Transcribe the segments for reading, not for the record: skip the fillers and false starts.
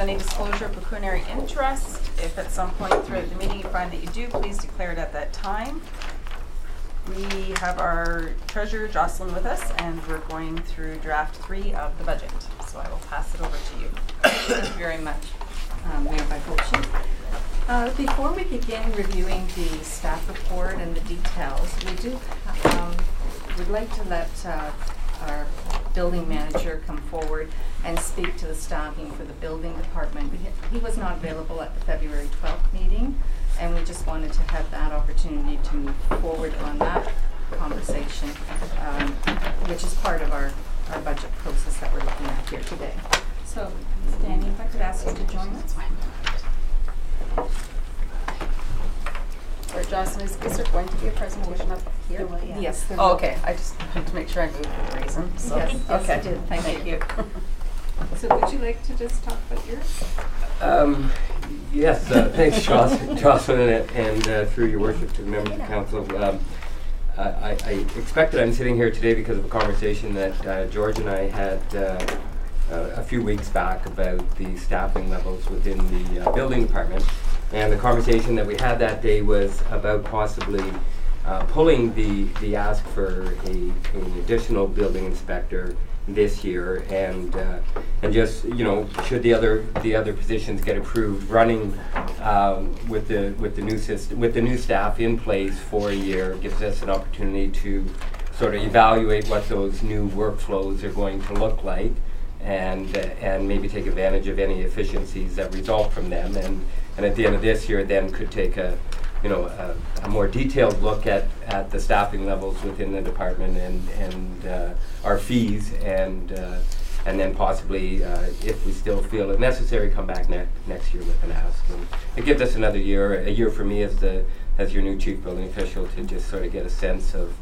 any disclosure of pecuniary interest. If at some point throughout the meeting you find that you do, please declare it at that time. We have our treasurer Jocelyn with us, and we're going through draft 3 of the budget. So I will pass it over to you. Thank you very much, Mayor Bajolci. Before we begin reviewing the staff report and the details, we'd like to let our building manager come forward and speak to the staffing for the building department. He was not available at the February 12th meeting, and we just wanted to have that opportunity to move forward on that conversation, which is part of our budget process that we're looking at here today. So, Danny, if I could ask you to join us. Or Jocelyn, is there going to be a presentation up here? Yes. There Oh, will. okay. I just wanted to make sure I moved for the reason. So. Yes, okay. I did. Thank you. So would you like to just talk about yours? Yes, thanks, Jocelyn, and through your worship to the members of the council. I expect that I'm sitting here today because of a conversation that George and I had a few weeks back about the staffing levels within the building department. And the conversation that we had that day was about possibly pulling the ask for an additional building inspector this year, and just, you know, should the other positions get approved, running with the new system, with the new staff in place for a year, gives us an opportunity to sort of evaluate what those new workflows are going to look like, and maybe take advantage of any efficiencies that result from them, and at the end of this year then could take a more detailed look at the staffing levels within the department and our fees, and then possibly, if we still feel it necessary, come back next year with an ask. And it gives us another year, a year for me as your new chief building official, to just sort of get a sense of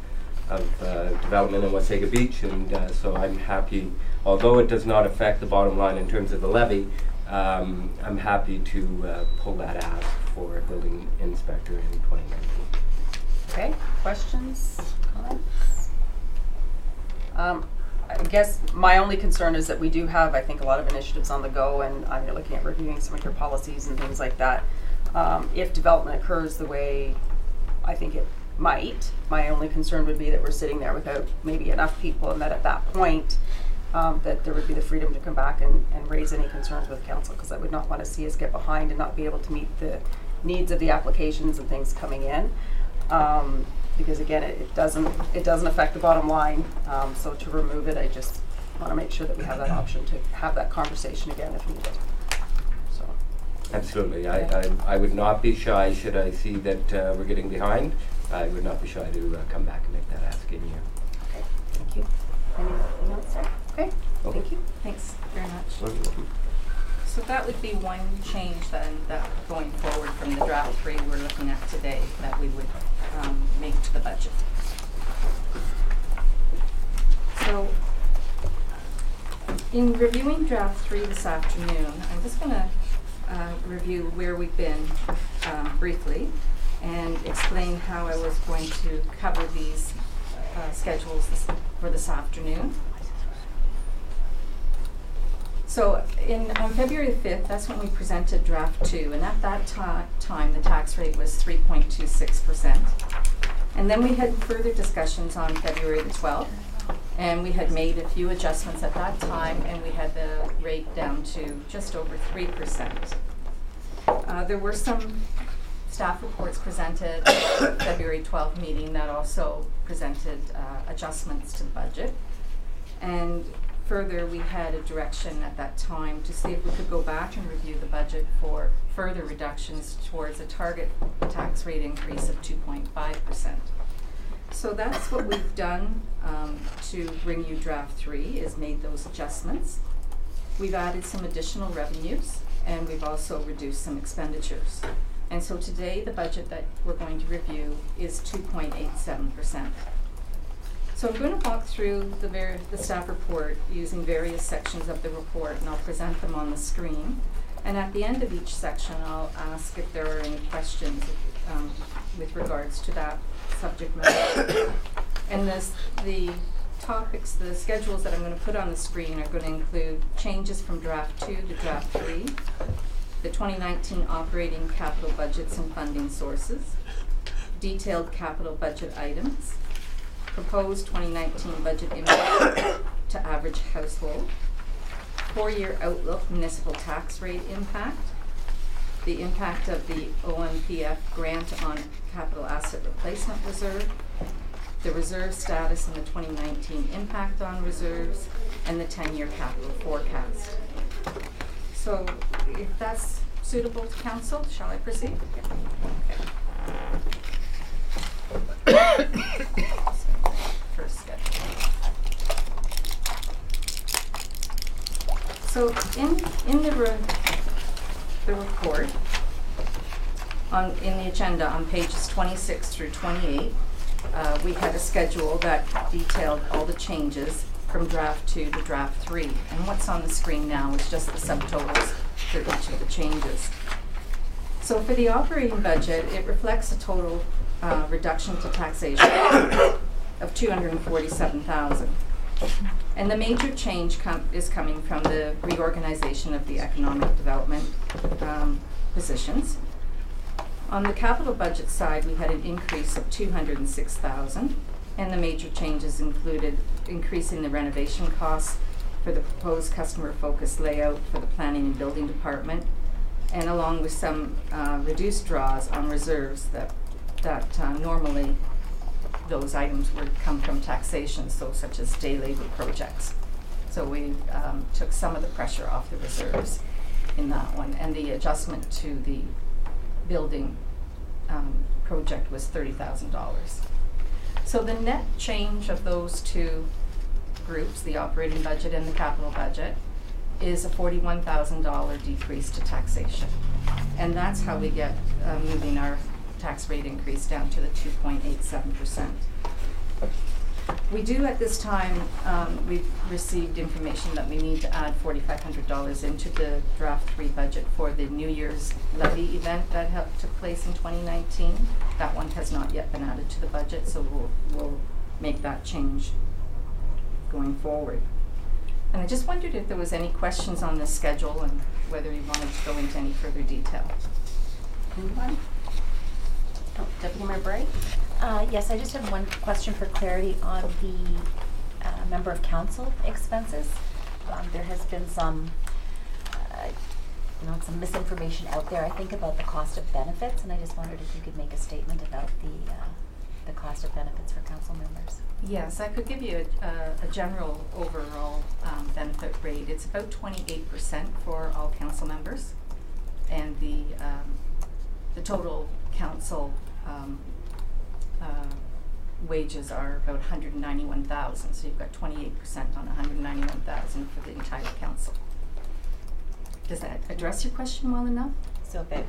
development in Wasaga Beach, and so I'm happy, although it does not affect the bottom line in terms of the levy. I'm happy to pull that ask for a building inspector in 2019. Okay, questions, comments? I guess my only concern is that we do have, I think, a lot of initiatives on the go, and I'm looking at reviewing some of your policies and things like that. If development occurs the way I think it might, my only concern would be that we're sitting there without maybe enough people, and that at that point, that there would be the freedom to come back and raise any concerns with council, because I would not want to see us get behind and not be able to meet the needs of the applications and things coming in, because again, it doesn't affect the bottom line. So to remove it, I just want to make sure that we have that option to have that conversation again if needed. So absolutely, I would not be shy should I see that we're getting behind. I would not be shy to come back and make that ask in here. Okay, thank you. Anything else, sir? Okay, thank you. Thanks very much. So that would be one change then, that going forward from the draft 3 we're looking at today, that we would make to the budget. So in reviewing draft 3 this afternoon, I'm just going to review where we've been briefly and explain how I was going to cover these schedules for this afternoon. So on February 5th, that's when we presented draft 2, and at that time the tax rate was 3.26%. And then we had further discussions on February the 12th, and we had made a few adjustments at that time, and we had the rate down to just over 3%. There were some staff reports presented at the February 12th meeting that also presented adjustments to the budget. And further, we had a direction at that time to see if we could go back and review the budget for further reductions towards a target tax rate increase of 2.5%. So that's what we've done to bring you draft 3, is made those adjustments. We've added some additional revenues, and we've also reduced some expenditures. And so today the budget that we're going to review is 2.87%. So I'm going to walk through the staff report using various sections of the report, and I'll present them on the screen. And at the end of each section, I'll ask if there are any questions with regards to that subject matter. And the topics, the schedules that I'm going to put on the screen are going to include changes from draft 2 to draft 3, 2019 operating capital budgets and funding sources, detailed capital budget items, proposed 2019 budget impact to average household, 4-year outlook municipal tax rate impact, the impact of the OMPF grant on capital asset replacement reserve, the reserve status and the 2019 impact on reserves, and the 10-year capital forecast. So if that's suitable to council, shall I proceed? Okay. First schedule. So in the report, in the agenda on pages 26 through 28, we had a schedule that detailed all the changes from draft 2 to draft 3. And what's on the screen now is just the subtotals for each of the changes. So for the operating budget, it reflects a total reduction to taxation of $247,000. And the major change is coming from the reorganization of the economic development positions. On the capital budget side, we had an increase of $206,000, and the major changes included increasing the renovation costs for the proposed customer-focused layout for the planning and building department, and along with some reduced draws on reserves that normally those items would come from taxation, so such as day labor projects. So we took some of the pressure off the reserves in that one, and the adjustment to the building project was $30,000. So the net change of those two groups, the operating budget and the capital budget, is a $41,000 decrease to taxation. And that's how we get moving our tax rate increase down to the 2.87%. We do at this time, we've received information that we need to add $4,500 into the draft 3 budget for the New Year's levy event that took place in 2019. That one has not yet been added to the budget, so we'll make that change going forward. And I just wondered if there was any questions on this schedule and whether you wanted to go into any further detail. Anyone? Oh, Deputy Mayor Bray? Yes, I just have one question for clarity on the member of council expenses. There has been some, some misinformation out there, I think, about the cost of benefits, and I just wondered if you could make a statement about the cost of benefits for council members. Yes, I could give you a general overall benefit rate. It's about 28% for all council members, and the total council wages are about $191,000. So you've got 28% on $191,000 for the entire council. Does that address your question well enough? So about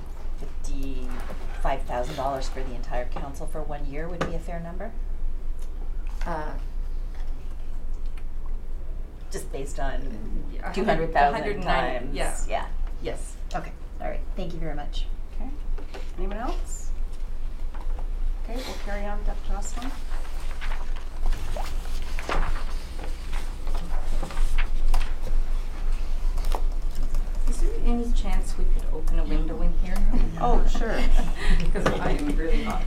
$55,000 for the entire council for 1 year would be a fair number? Just based on 200,000 times. Yeah. Yeah. Yes. Okay. All right. Thank you very much. Okay. Anyone else? Okay, we'll carry on, Dr. Jocelyn. Is there any chance we could open a window in here? Oh, sure. Because I am really hot.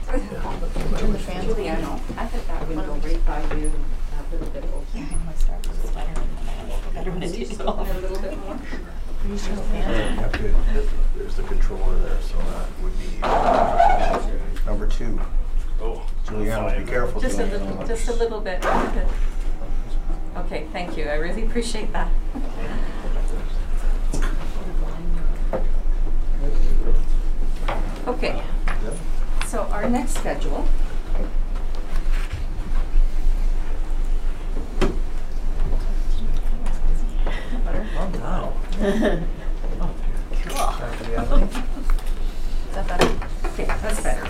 Julie, I know. I think that window right by you a little bit open. Yeah, I'm going to start with the sweater and then I'll better when it takes Open off. a little bit more. There's the controller there, so that would be number 2. Oh, Juliana, be careful. Just a Juliana. little bit. Okay, thank you. I really appreciate that. Okay, so our next schedule. Oh, wow. Cool. Is that better? Okay, that's better.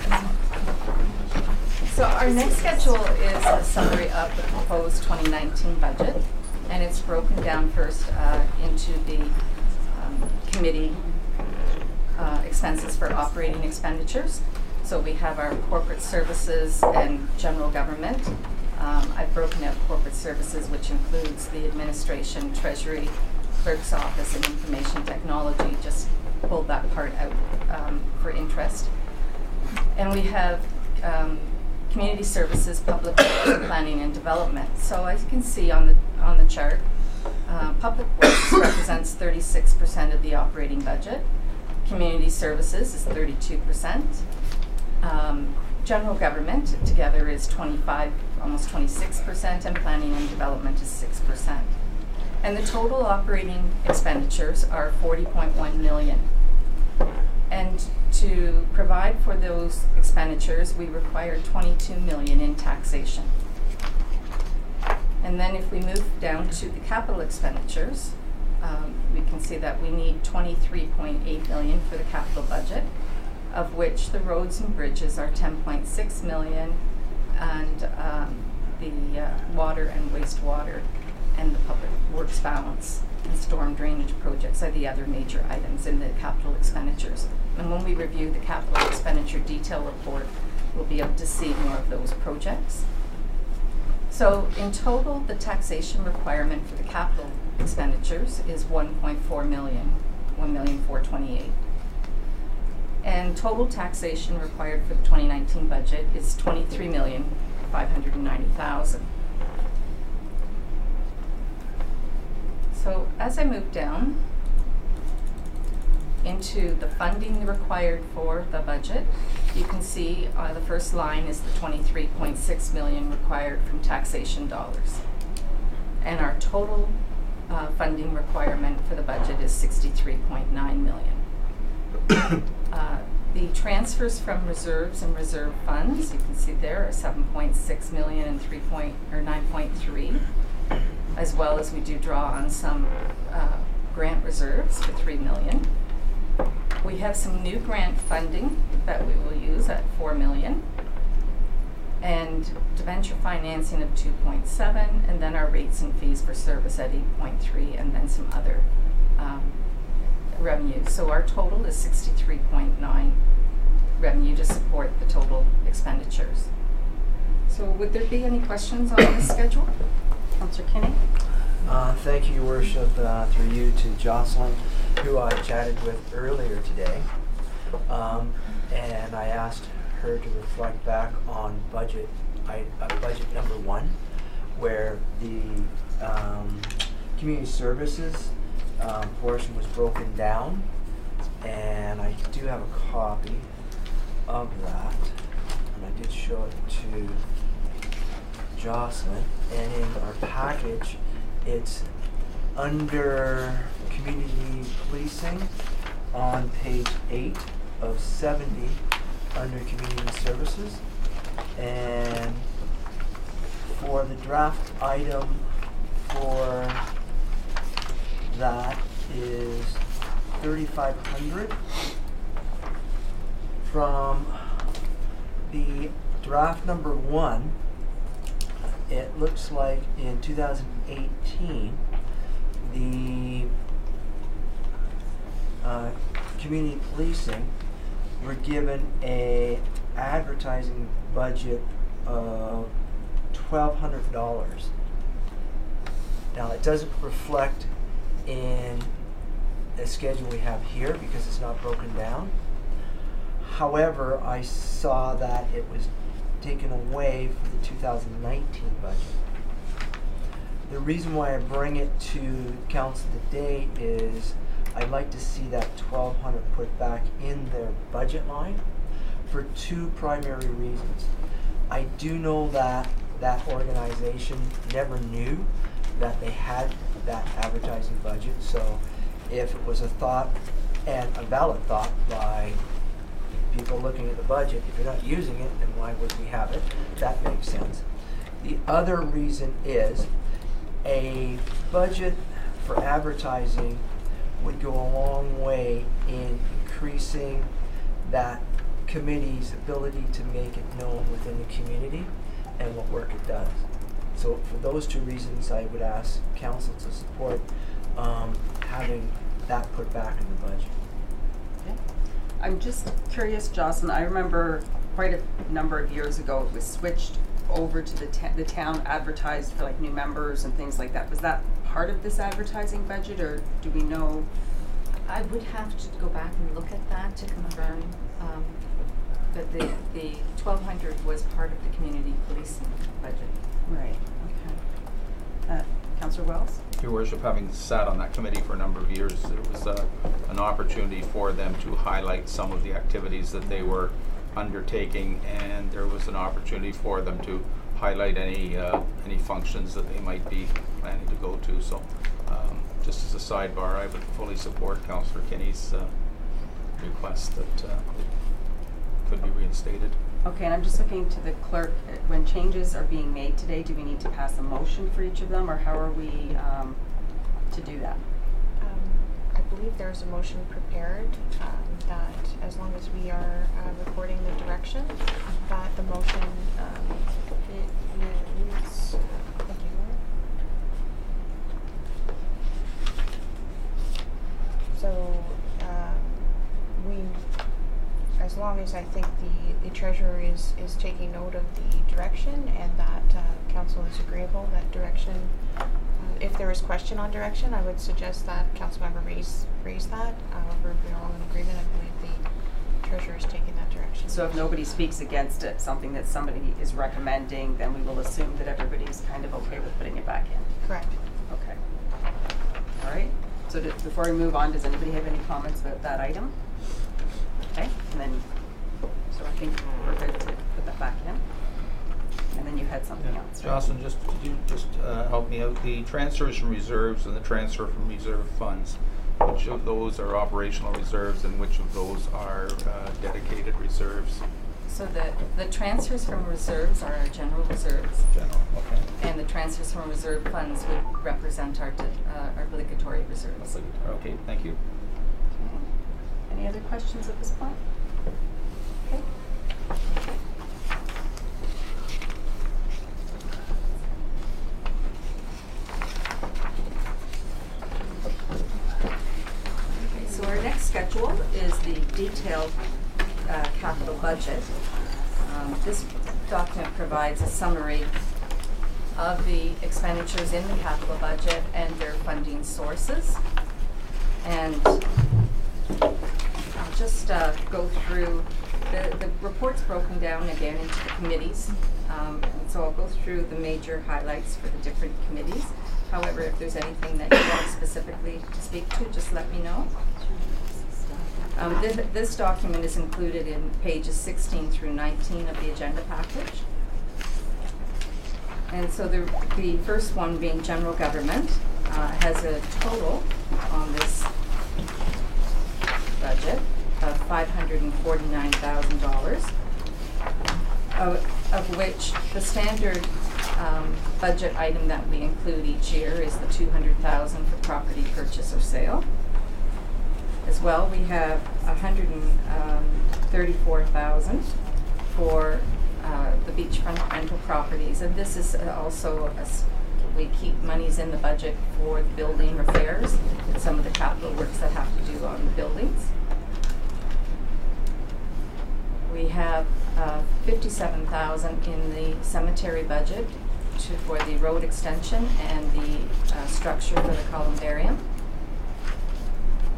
So our next schedule is a summary of the proposed 2019 budget, and it's broken down first into the committee expenses for operating expenditures. So we have our corporate services and general government. I've broken out corporate services, which includes the administration, treasury, clerk's office, and information technology. Just pulled that part out for interest. And we have community services, public works, planning and development. So as you can see on the chart, public works represents 36% of the operating budget. Community services is 32%. General government together is 25, almost 26%, and planning and development is 6%. And the total operating expenditures are 40.1 million. And to provide for those expenditures, we require 22 million in taxation. And then if we move down to the capital expenditures, we can see that we need 23.8 million for the capital budget, of which the roads and bridges are 10.6 million, and the water and wastewater and the public works balance and storm drainage projects are the other major items in the capital expenditures. And when we review the capital expenditure detail report, we'll be able to see more of those projects. So in total, the taxation requirement for the capital expenditures is 1.4 million, 1,428,000. And total taxation required for the 2019 budget is 23,590,000. So as I move down into the funding required for the budget, you can see the first line is the 23.6 million required from taxation dollars. And our total funding requirement for the budget is 63.9 million. The transfers from reserves and reserve funds, you can see there, are 7.6 million and 9.3, as well as we do draw on some grant reserves for 3 million. We have some new grant funding that we will use at 4 million, and debenture financing of 2.7, and then our rates and fees for service at 8.3, and then some other revenue. So our total is 63.9 revenue to support the total expenditures. So would there be any questions on this schedule? Councillor Kinney? Thank you, Your Worship, through you to Jocelyn, who I chatted with earlier today. And I asked her to reflect back on budget number 1, where the community services portion was broken down, and I do have a copy of that, and I did show it to Jocelyn. And in our package, it's under community policing on page 8 of 70 under community services, and for the draft item for that is 3,500. From the draft number 1, it looks like in 2018 the community policing were given a advertising budget of $1,200. Now it doesn't reflect in the schedule we have here because it's not broken down. However, I saw that it was taken away for the 2019 budget. The reason why I bring it to council today is I'd like to see that 1,200 put back in their budget line for 2 primary reasons. I do know that that organization never knew that they had that advertising budget, so if it was a thought, and a valid thought by people looking at the budget, if you're not using it, then why would we have it? That makes sense. The other reason is a budget for advertising would go a long way in increasing that committee's ability to make it known within the community and what work it does. So for those 2 reasons, I would ask council to support having that put back in the budget. Okay. I'm just curious, Jocelyn, I remember quite a number of years ago it was switched over to the town advertised for like new members and things like that. Was that part of this advertising budget, or do we know? I would have to go back and look at that to confirm that the 1,200 was part of the community policing budget. Right, okay. Councillor Wells? Your Worship, having sat on that committee for a number of years, it was an opportunity for them to highlight some of the activities that they were undertaking, and there was an opportunity for them to highlight any functions that they might be planning to go to. So, just as a sidebar, I would fully support Councillor Kinney's request that it could be reinstated. Okay, and I'm just looking to the clerk, when changes are being made today, do we need to pass a motion for each of them, or how are we to do that? I believe there's a motion prepared that as long as we are recording the direction, that the motion it is, thank you. So as long as I think the treasurer is taking note of the direction and that council is agreeable that direction, if there is question on direction, I would suggest that councilmember raise that. However, if we're all in agreement, I believe the treasurer is taking that direction. So if nobody speaks against it, something that somebody is recommending, then we will assume that everybody's kind of okay with putting it back in. Correct. Okay. All right. So before we move on, does anybody have any comments about that item? Okay, and then, so I think we're good to put that back in. And then you had something else, right? Jocelyn, could you just help me out? The transfers from reserves and the transfer from reserve funds, which of those are operational reserves and which of those are dedicated reserves? So the transfers from reserves are our general reserves, General, okay. and the transfers from reserve funds would represent our obligatory reserves. Okay, thank you. Any other questions at this point? Okay. So our next schedule is the detailed capital budget. This document provides a summary of the expenditures in the capital budget and their funding sources. And I'll just go through, the report's broken down again into the committees. And so I'll go through the major highlights for the different committees. However, if there's anything that you want specifically to speak to, just let me know. This document is included in pages 16 through 19 of the agenda package. And so the first one, being general government, has a total on this budget of $549,000, of which the standard budget item that we include each year is the $200,000 for property purchase or sale. As well, we have $134,000 for the beachfront rental properties, and this is also we keep monies in the budget for the building repairs and some of the capital works that have to do on the buildings. We have $57,000 in the cemetery budget for the road extension and the structure for the columbarium.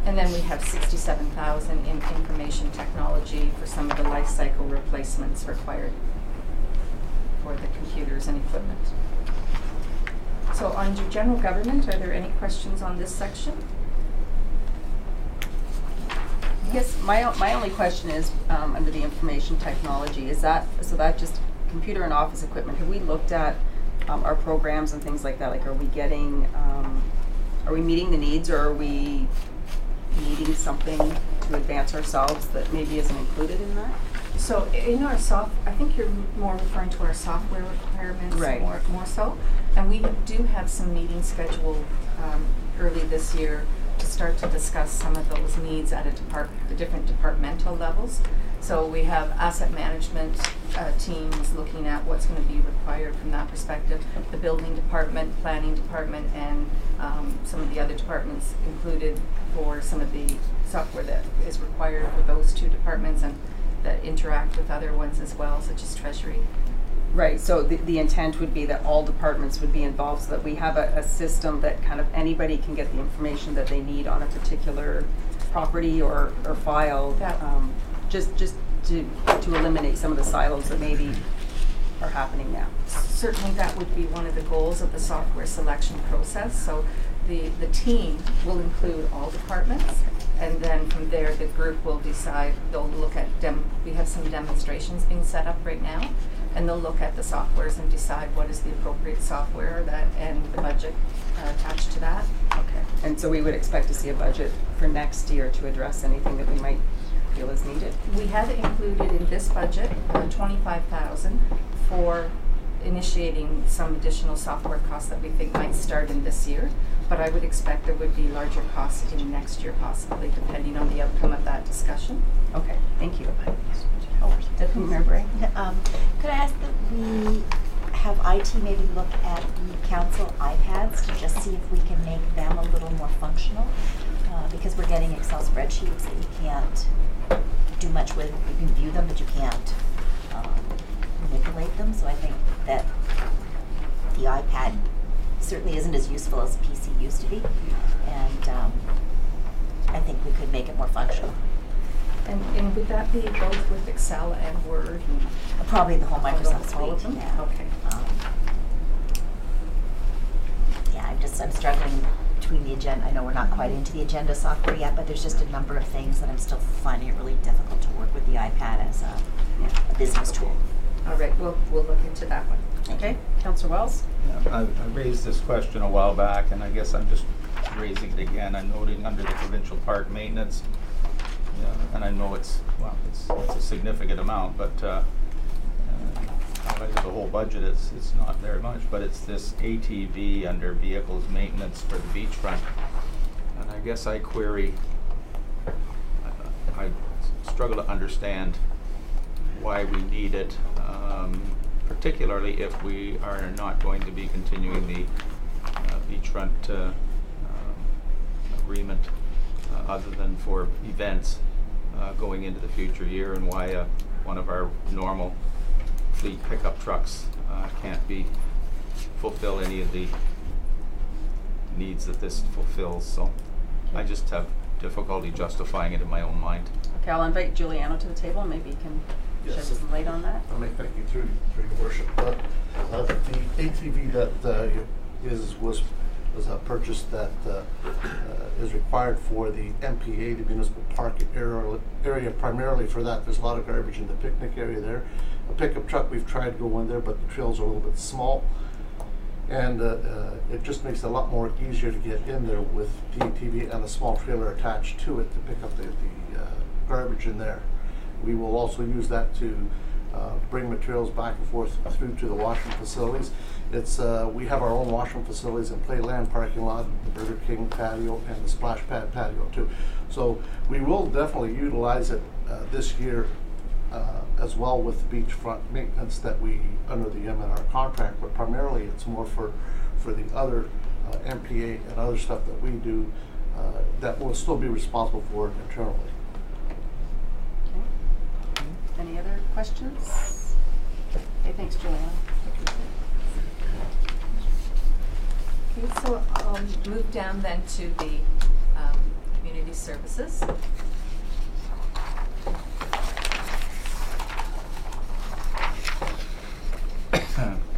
And then we have $67,000 in information technology for some of the life cycle replacements required for the computers and equipment. So under general government, are there any questions on this section? I guess my only question is under the information technology, is that just computer and office equipment? Have we looked at our programs and things like that? Like, are we meeting the needs, or are we needing something to advance ourselves that maybe isn't included in that? So in our I think you're more referring to our software requirements, right. more so. And we do have some meetings scheduled early this year to start to discuss some of those needs at the different departmental levels. So we have asset management teams looking at what's going to be required from that perspective. The building department, planning department, and some of the other departments included for some of the software that is required for those two departments and that interact with other ones as well, such as Treasury. Right, so the intent would be that all departments would be involved so that we have a system that kind of anybody can get the information that they need on a particular property or file, That- just to eliminate some of the silos that maybe are happening now. Certainly that would be one of the goals of the software selection process. So the team will include all departments, and then from there the group will decide, they'll look at we have some demonstrations being set up right now, and they'll look at the softwares and decide what is the appropriate software and the budget attached to that. Okay. And so we would expect to see a budget for next year to address anything that we might feel is needed. We have included in this budget $25,000 for initiating some additional software costs that we think might start in this year, but I would expect there would be larger costs in next year possibly, depending on the outcome of that discussion. Okay, thank you. Deputy Mayor Bray? Could I ask that we have IT maybe look at the council iPads to just see if we can make them a little more functional? Because we're getting Excel spreadsheets that you can't do much with. You can view them, but you can't manipulate them. So I think that the iPad certainly isn't as useful as a PC used to be. And I think we could make it more functional. And would that be both with Excel and Word? And Probably the whole Microsoft all of suite. them? Yeah. Okay. Yeah, I'm struggling between the agenda. I know we're not quite into the agenda software yet, but there's just a number of things that I'm still finding it really difficult to work with the iPad as a business tool. All right, we'll look into that one. Okay, Councillor Wells? Yeah, I raised this question a while back, and I guess I'm just raising it again. I'm noting under the provincial park maintenance, and I know it's a significant amount, but out of the whole budget, it's not very much. But it's this ATV under vehicles maintenance for the beachfront, and I guess I query. I struggle to understand why we need it, particularly if we are not going to be continuing the beachfront agreement other than for events going into the future year, and why one of our normal fleet pickup trucks can't fulfill any of the needs that this fulfills. So I just have difficulty justifying it in my own mind. Okay, I'll invite Giuliano to the table and maybe he can shed some light on that. I may thank you through your worship. The ATV that was purchased that is required for the MPA, the municipal park area, primarily for that. There's a lot of garbage in the picnic area there. A pickup truck, we've tried to go in there, but the trails are a little bit small. And it just makes it a lot more easier to get in there with the ATV and a small trailer attached to it to pick up the garbage in there. We will also use that to bring materials back and forth through to the washroom facilities. We have our own washroom facilities in Playland parking lot, the Burger King patio, and the Splash Pad patio too. So we will definitely utilize it this year as well with the beachfront maintenance that we under the M&R contract, but primarily it's more for the other MPA and other stuff that we do that we'll still be responsible for internally. Okay. Any other questions? Okay, thanks, Giuliano. Okay, so I'll move down then to the community services.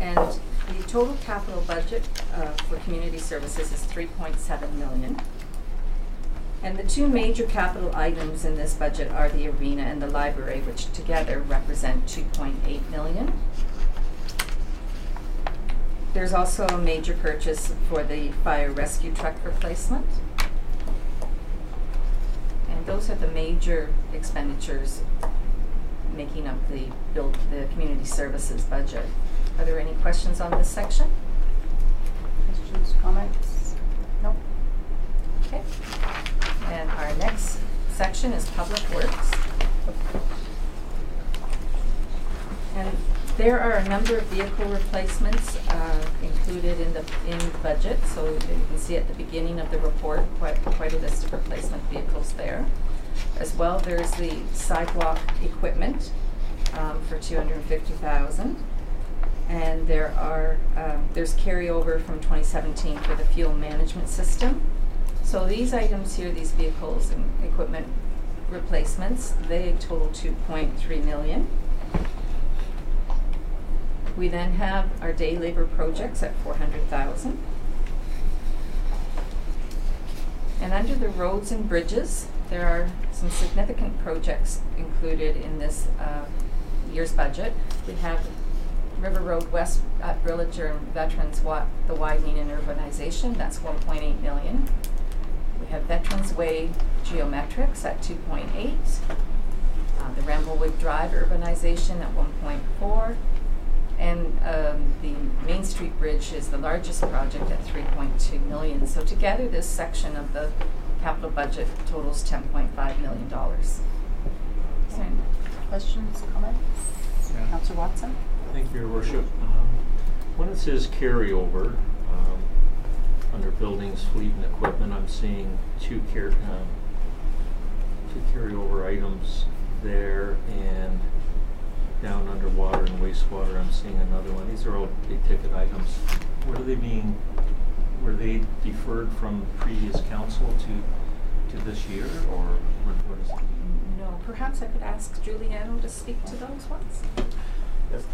And the total capital budget for community services is $3.7 million. And the two major capital items in this budget are the arena and the library, which together represent $2.8 million. There's also a major purchase for the fire rescue truck replacement. And those are the major expenditures making up the community services budget. Are there any questions on this section? Questions, comments? No? Okay. And our next section is Public Works. And there are a number of vehicle replacements included in the budget. So you can see at the beginning of the report quite a list of replacement vehicles there. As well, there's the sidewalk equipment for $250,000. And there's carryover from 2017 for the fuel management system. So these items here, these vehicles and equipment replacements, they total 2.3 million. We then have our day labor projects at 400,000. And under the roads and bridges, there are some significant projects included in this year's budget. We have River Road West at Brilliger and Veterans, the widening and urbanization, that's 1.8 million. We have Veterans Way geometrics at 2.8. The Ramblewood Drive urbanization at 1.4. And the Main Street Bridge is the largest project at 3.2 million. So together, this section of the capital budget totals $10.5 million. Is there any Questions, comments? Yeah. Councillor Watson? Thank you, Your Worship. When it says carryover, under buildings, fleet, and equipment, I'm seeing two carryover items there, and down under water and wastewater, I'm seeing another one. These are all big ticket items. Were they deferred from previous council to this year, or what is it? No, perhaps I could ask Giuliano to speak to those ones. Yes.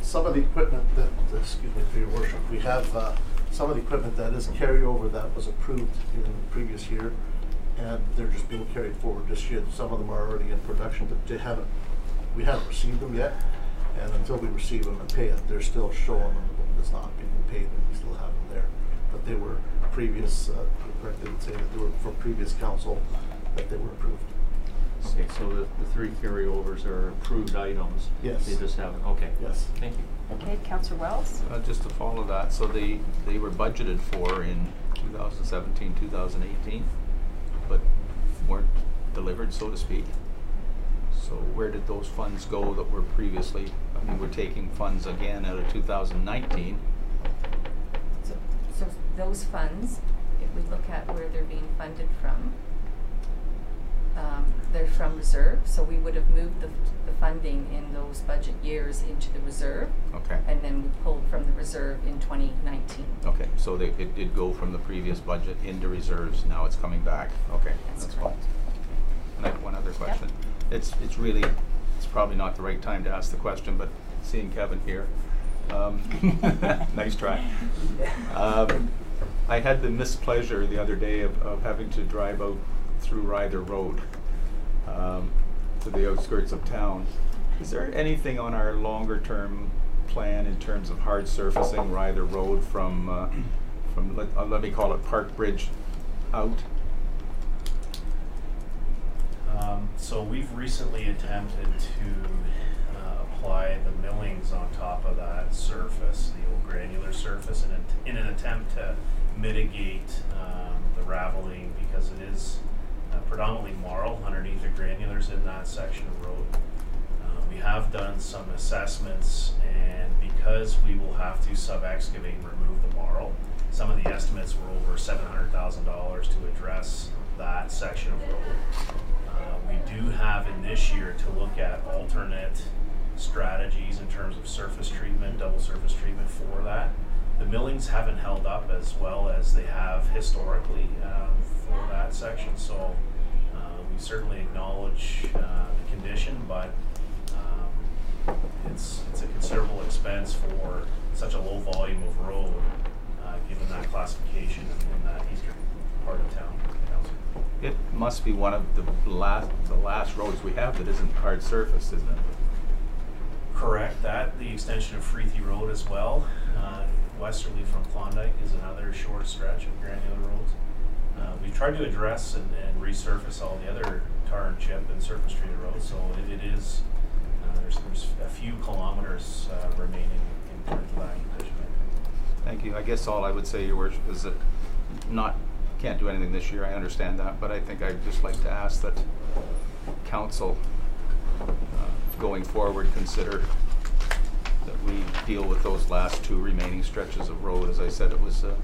Some of the equipment that, excuse me for your worship, we have some of the equipment that is carryover that was approved in the previous year, and they're just being carried forward this year. Some of them are already in production, but we haven't received them yet, and until we receive them and pay it, they're still showing them it's not being paid, and we still have them there. But they were previous, correct, they would say that they were from previous council that they were approved. Okay, so the three carryovers are approved items? Yes. They just haven't, okay. Yes. Thank you. Okay, Councillor Wells? Just to follow that, so they were budgeted for in 2017, 2018, but weren't delivered, so to speak. So where did those funds go that were previously, I mean, we're taking funds again out of 2019. So those funds, if we look at where they're being funded from, they're from reserve, so we would have moved the funding in those budget years into the reserve. Okay. And then we pulled from the reserve in 2019. Okay, so it did go from the previous budget into reserves, now it's coming back. Okay, that's fine. And I have one other question. It's probably not the right time to ask the question, but seeing Kevin here, nice try. I had the mispleasure the other day of having to drive out through Ryder Road to the outskirts of town. Is there anything on our longer term plan in terms of hard surfacing Ryder Road from let me call it Park Bridge out? So we've recently attempted to apply the millings on top of that surface, the old granular surface, in an attempt to mitigate the raveling, because it is predominantly marl underneath the granulars in that section of road. We have done some assessments, and because we will have to sub-excavate and remove the marl, some of the estimates were over $700,000 to address that section of road. We do have in this year to look at alternate strategies in terms of surface treatment, double surface treatment for that. The millings haven't held up as well as they have historically for that section, so we certainly acknowledge the condition, but it's a considerable expense for such a low volume of road, given that classification in that eastern part of town. It must be one of the last roads we have that isn't hard surface, isn't it? Correct. That, the extension of Freethy Road as well, westerly from Klondike, is another short stretch of granular roads. We've tried to address and resurface all the other tar and chip and surface treated roads, so it is, there's a few kilometers remaining in terms of that condition. Thank you. I guess all I would say, Your Worship, is that can't do anything this year, I understand that, but I think I'd just like to ask that council, going forward, consider that we deal with those last two remaining stretches of road. As I said, it was a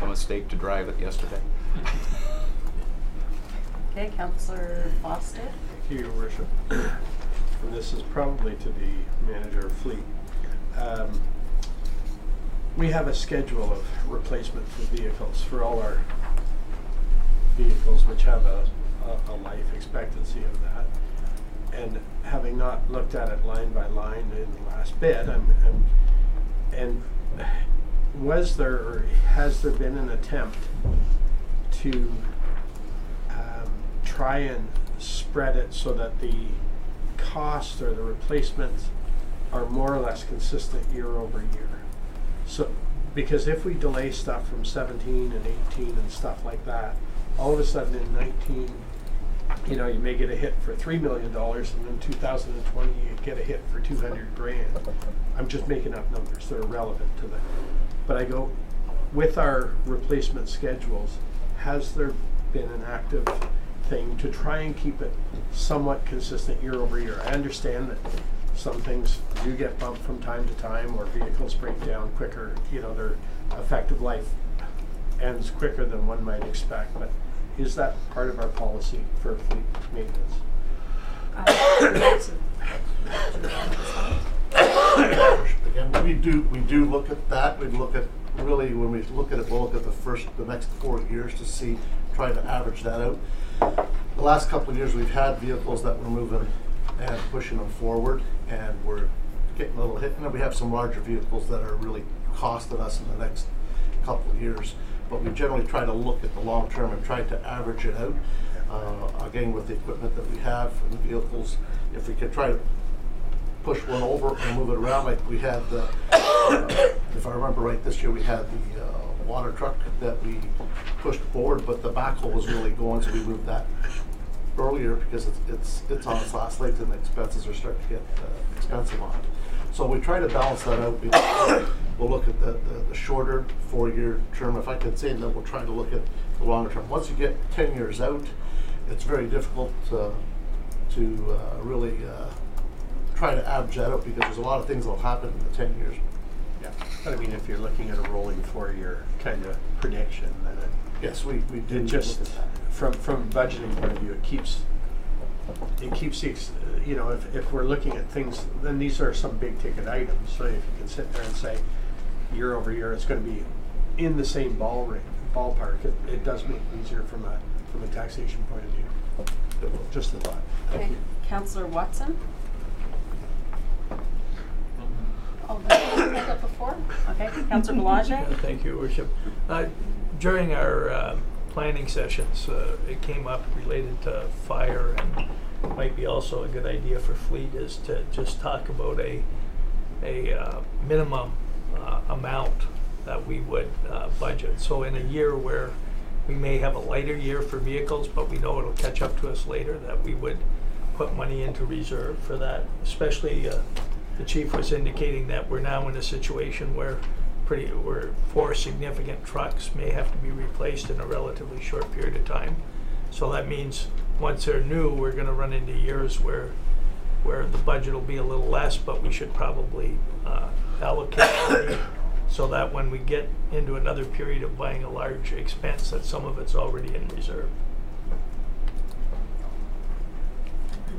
mistake to drive it yesterday. Okay, Councillor Foster? Thank you, Your Worship. And this is probably to the manager of fleet. we have a schedule of replacement for vehicles for all our vehicles, which have a life expectancy of that. And having not looked at it line by line in the last bit, and was there or has there been an attempt to try and spread it so that the cost or the replacements are more or less consistent year over year? So, because if we delay stuff from 17 and 18 and stuff like that, all of a sudden in 19, you know, you may get a hit for $3 million, and in 2020 you get a hit for 200 grand. I'm just making up numbers that are relevant to that. But I go, with our replacement schedules, has there been an active thing to try and keep it somewhat consistent year over year? I understand that some things do get bumped from time to time, or vehicles break down quicker, you know, their effective life ends quicker than one might expect, but is that part of our policy for fleet maintenance? Again, we do look at that. We look at, really, when we look at it, we'll look at the next 4 years to see, try to average that out. The last couple of years, we've had vehicles that we're moving and pushing them forward, and we're getting a little hit. And then we have some larger vehicles that are really costing us in the next couple of years. But we generally try to look at the long term and try to average it out. Again, with the equipment that we have and the vehicles, if we could try to push one over and move it around, like we had, if I remember right, this year we had the water truck that we pushed forward, but the backhoe was really going, so we moved that earlier because it's on its last legs and the expenses are starting to get expensive on it. So we try to balance that out. We'll look at the shorter 4-year term, if I could say, and then we'll try to look at the longer term. Once you get 10 years out, it's very difficult to really try to average that out, because there's a lot of things that will happen in the 10 years. Yeah, but I mean, if you're looking at a rolling 4-year kind of prediction, then yes, we did just look at that. From a budgeting point of view, it keeps the you know, if we're looking at things, then these are some big ticket items. So if you can sit there and say year over year, it's going to be in the same ballpark. It does make it easier from a taxation point of view. Just a thought. Thank you. Councillor Watson. Oh, did you make up before? Okay, Councillor Boulanger. Thank you, Your Worship. During our planning sessions, it came up related to fire, and might be also a good idea for fleet is to just talk about a minimum amount that we would budget. So in a year where we may have a lighter year for vehicles, but we know it'll catch up to us later, that we would put money into reserve for that. Especially the chief was indicating that we're now in a situation where 4 significant trucks may have to be replaced in a relatively short period of time. So that means once they're new, we're going to run into years where the budget will be a little less, but we should probably allocate money so that when we get into another period of buying a large expense, that some of it's already in reserve.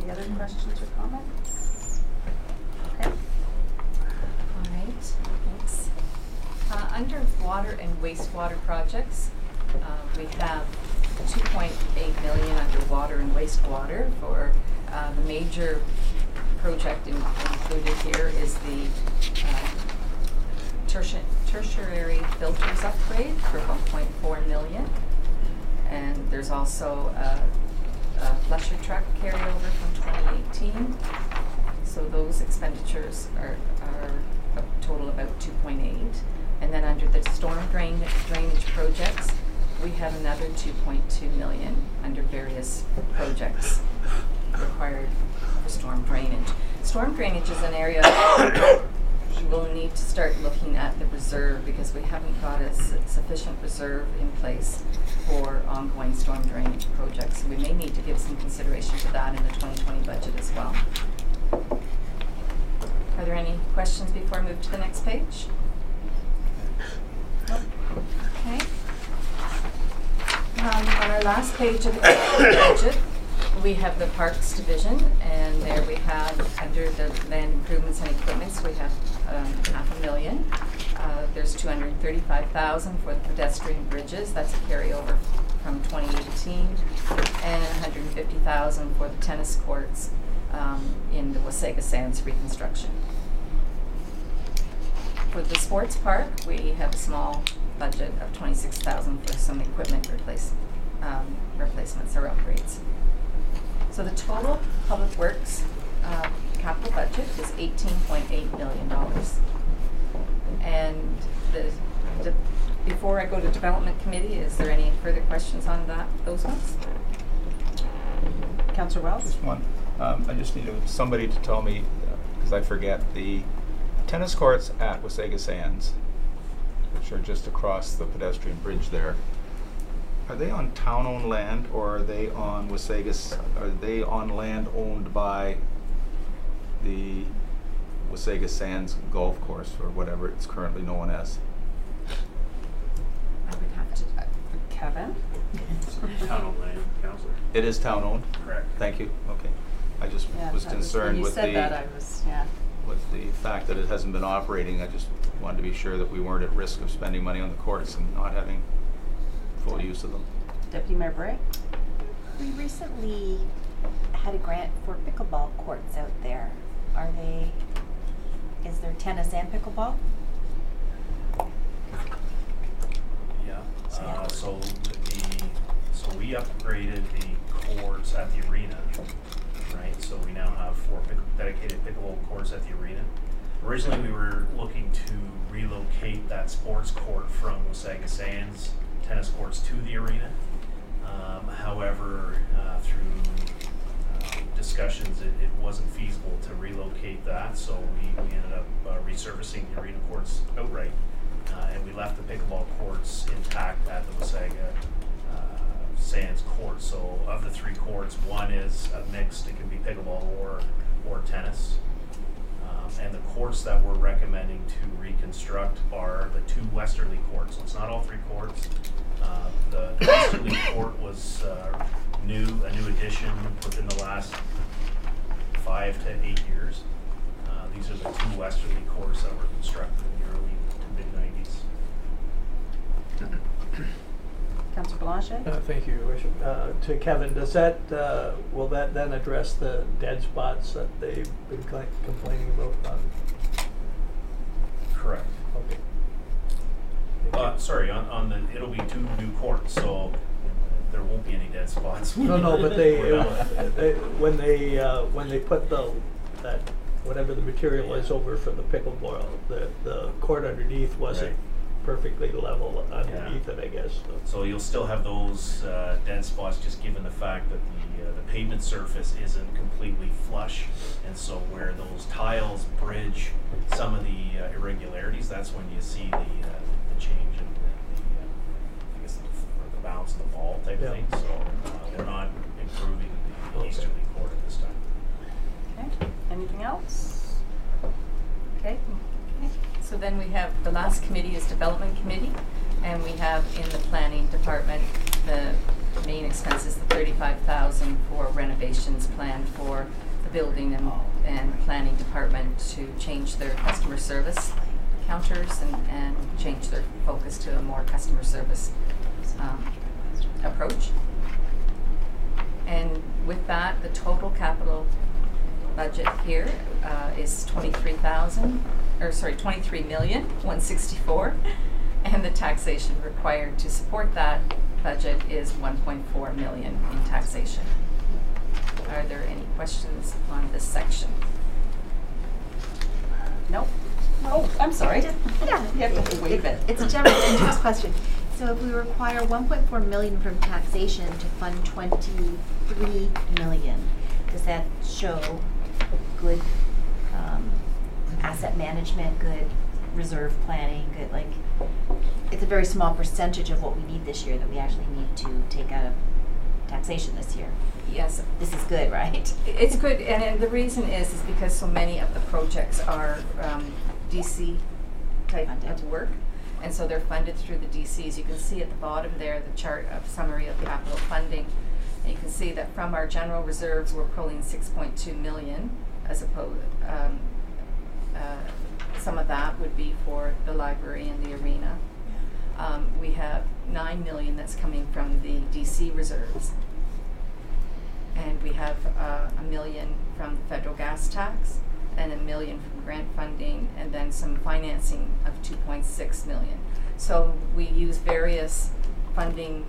Any other questions or comments? Okay. All right, thanks. Under water and wastewater projects, we have 2.8 million under water and wastewater. For the major project included here is the tertiary filters upgrade for 1.4 million. And there's also a flusher truck carryover from 2018. So those expenditures are a total about 2.8. And then under the storm drainage projects, we have another 2.2 million under various projects required for storm drainage. Storm drainage is an area we'll need to start looking at the reserve, because we haven't got a sufficient reserve in place for ongoing storm drainage projects. So we may need to give some consideration to that in the 2020 budget as well. Are there any questions before I move to the next page? Nope. Okay. On our last page of the budget, we have the Parks Division, and there we have, under the land improvements and equipments, we have $500,000. There's $235,000 for the pedestrian bridges. That's a carryover from 2018, and $150,000 for the tennis courts in the Wasaga Sands reconstruction. For the sports park, we have a small budget of $26,000 for some equipment replacements or upgrades. So the total public works capital budget is $18.8 million. And before I go to development committee, is there any further questions on those ones? Councillor Wells? Just one. I just need somebody to tell me, because I forget, the tennis courts at Wasaga Sands, which are just across the pedestrian bridge there, are they on town-owned land, or are they on are they on land owned by the Wasaga Sands Golf Course, or whatever it's currently known as? I would have to. Kevin? Town-owned land, Councillor. It is town-owned? Correct. Thank you. Okay. I just was concerned with when you said that, I was, yeah. with the fact that it hasn't been operating. I just wanted to be sure that we weren't at risk of spending money on the courts and not having full use of them. Deputy Mayor Bray? We recently had a grant for pickleball courts out there. Is there tennis and pickleball? Yeah. So we upgraded the courts at the arena, right? So we now have 4 dedicated pickleball courts at the arena. Originally, we were looking to relocate that sports court from Wasaga Sands tennis courts to the arena. However, through discussions, it wasn't feasible to relocate that, so we ended up resurfacing the arena courts outright, and we left the pickleball courts intact at the Wasaga Sands court. So of the 3 courts, one is a mixed. It can be pickleball or tennis. And the courts that we're recommending to reconstruct are the 2 westerly courts. So it's not all 3 courts. The westerly court was a new addition within the last 5 to 8 years. These are the 2 westerly courts that were constructed in the early to mid-90s. Councillor Blanchet? Thank you, Your Worship. To Kevin, does that, will that then address the dead spots that they've been complaining about? Correct. Okay. Sorry, it'll be 2 new courts, so there won't be any dead spots. No, but when they put that whatever the material is over for the pickleball, the court underneath wasn't Right. perfectly level underneath it, I guess. So you'll still have those dead spots, just given the fact that the pavement surface isn't completely flush, and so where those tiles bridge some of the irregularities, that's when you see the change in I guess the bounce of the ball type of thing. So they're not improving the easterly court at this time. Okay. Anything else? Okay. So then we have, the last committee is development committee, and we have in the planning department, the main expenses, the $35,000 for renovations planned for the building and planning department to change their customer service counters and change their focus to a more customer service approach. And with that, the total capital budget here is $23,164,000, and the taxation required to support that budget is $1.4 million in taxation. Are there any questions on this section? Nope. Oh, I'm sorry. Yeah. You have to waive it. It's a general interest question. So if we require $1.4 million from taxation to fund $23 million, does that show good asset management, good reserve planning, good, like, it's a very small percentage of what we need this year that we actually need to take out of taxation this year. Yes. This is good, right? It's good, and the reason is because so many of the projects are DC type of work, and so they're funded through the DCs. You can see at the bottom there the chart of summary of capital funding, and you can see that from our general reserves we're pulling $6.2 million as opposed some of that would be for the library and the arena. We have 9 million that's coming from the DC reserves. And we have $1 million from the federal gas tax and $1 million from grant funding, and then some financing of 2.6 million. So we use various funding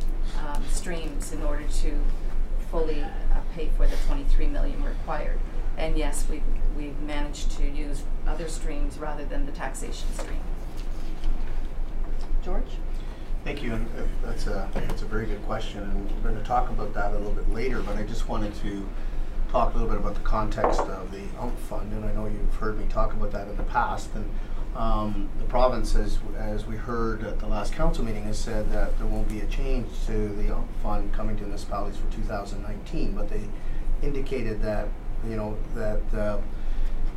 streams in order to fully pay for the 23 million required. And yes, we've managed to use other streams rather than the taxation stream. George? Thank you, and that's a very good question, and we're going to talk about that a little bit later, but I just wanted to talk a little bit about the context of the UMP fund, and I know you've heard me talk about that in the past, and the province, as we heard at the last council meeting, has said that there won't be a change to the UMP fund coming to municipalities for 2019, but they indicated that, you know, that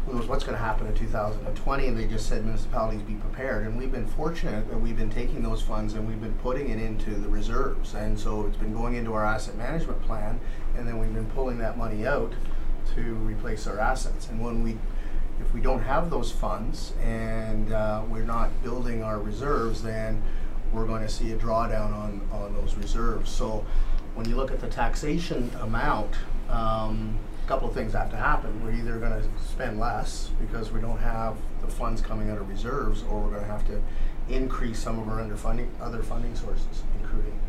who knows what's going to happen in 2020, and they just said municipalities be prepared. And we've been fortunate that we've been taking those funds and we've been putting it into the reserves, and so it's been going into our asset management plan, and then we've been pulling that money out to replace our assets. And if we don't have those funds and we're not building our reserves, then we're going to see a drawdown on those reserves. So when you look at the taxation amount, couple of things have to happen. We're either going to spend less because we don't have the funds coming out of reserves, or we're going to have to increase some of our other funding sources, including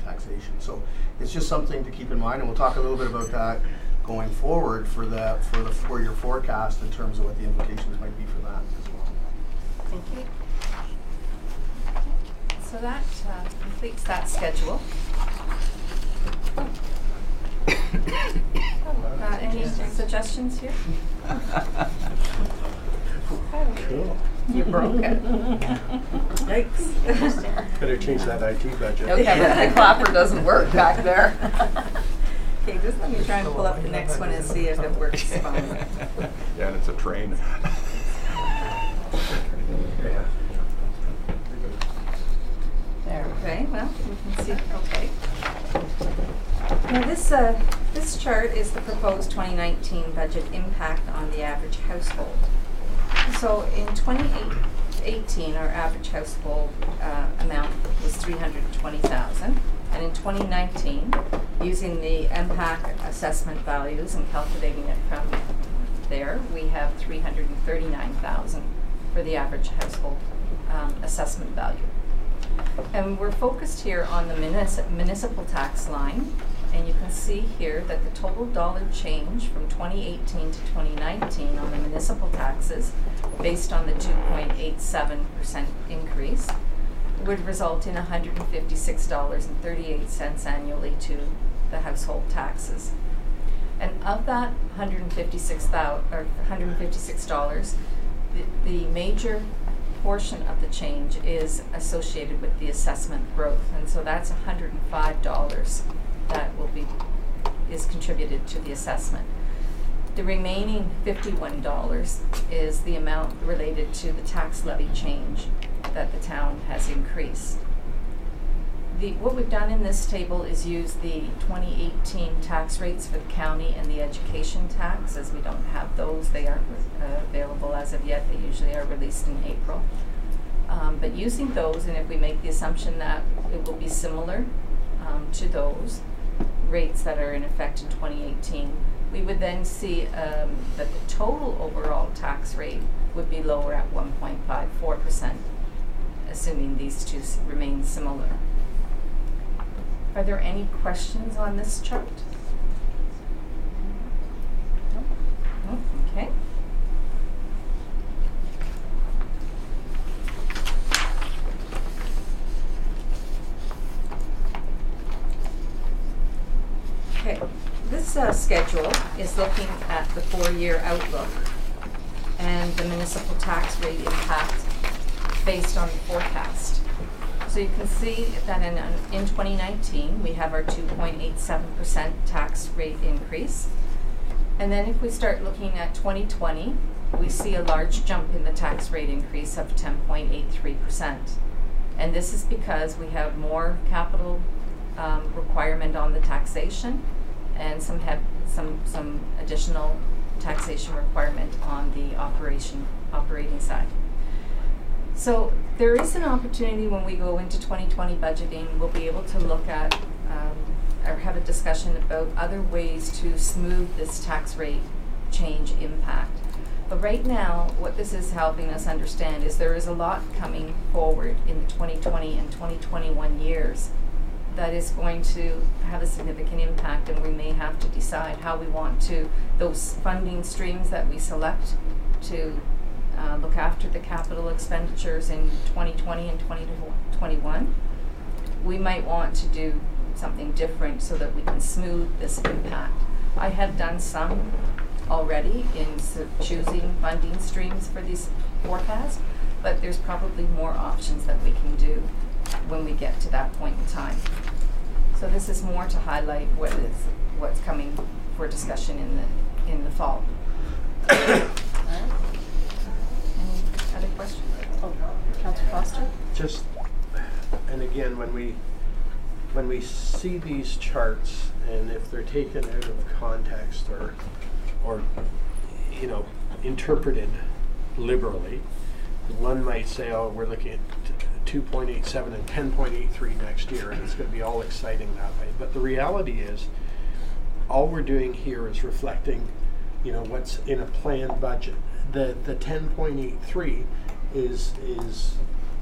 taxation. So it's just something to keep in mind, and we'll talk a little bit about that going forward for the 4-year forecast in terms of what the implications might be for that as well. Thank you. So that completes that schedule. Any suggestions here? Cool. You broke it. Yikes. Better change that IT budget. Okay, the clapper doesn't work back there. Okay, just let me try and pull up the next one and see if it works fine. Yeah, and it's a train. There. Okay, well, we can see, okay. Now this chart is the proposed 2019 budget impact on the average household. So in 2018, our average household amount was $320,000, and in 2019, using the MPAC assessment values and calculating it from there, we have $339,000 for the average household assessment value. And we're focused here on the municipal tax line, and you can see here that the total dollar change from 2018 to 2019 on the municipal taxes, based on the 2.87% increase, would result in $156.38 annually to the household taxes. And of that $156, the major portion of the change is associated with the assessment growth, and so that's $105 that is contributed to the assessment. The remaining $51 is the amount related to the tax levy change that the town has increased. What we've done in this table is use the 2018 tax rates for the county and the education tax, as we don't have those. They aren't available as of yet. They usually are released in April. But using those, and if we make the assumption that it will be similar to those rates that are in effect in 2018, we would then see that the total overall tax rate would be lower at 1.54%, assuming these two remain similar. Are there any questions on this chart? No? No? Okay. Okay, this schedule is looking at the 4-year outlook and the municipal tax rate impact based on the forecast. So you can see that in 2019, we have our 2.87% tax rate increase. And then if we start looking at 2020, we see a large jump in the tax rate increase of 10.83%. And this is because we have more capital requirement on the taxation, and some additional taxation requirement on the operating side. So there is an opportunity when we go into 2020 budgeting, we'll be able to look at or have a discussion about other ways to smooth this tax rate change impact. But right now, what this is helping us understand is there is a lot coming forward in the 2020 and 2021 years that is going to have a significant impact, and we may have to decide how we want to, those funding streams that we select to look after the capital expenditures in 2020 and 2021. We might want to do something different so that we can smooth this impact. I have done some already in choosing funding streams for these forecasts, but there's probably more options that we can do when we get to that point in time. So this is more to highlight what's coming for discussion in the fall. Any other questions? Oh, Councillor Foster? Just, and again, when we see these charts, and if they're taken out of context or you know, interpreted liberally, one might say, oh, we're looking at 2.87 and 10.83 next year, and it's going to be all exciting that way. But the reality is, all we're doing here is reflecting, you know, what's in a planned budget. The 10.83 is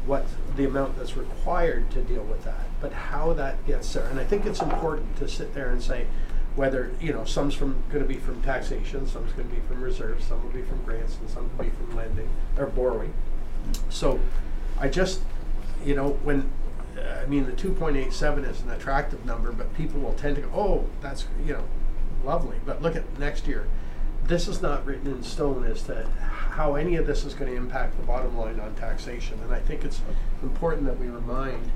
what the amount that's required to deal with that. But how that gets there, and I think it's important to sit there and say whether, you know, some's going to be from taxation, some's going to be from reserves, some will be from grants, and some will be from lending or borrowing. So I just, you know, when I mean, the 2.87 is an attractive number, but people will tend to go, oh, that's, you know, lovely. But look at next year. This is not written in stone as to how any of this is going to impact the bottom line on taxation. And I think it's important that we remind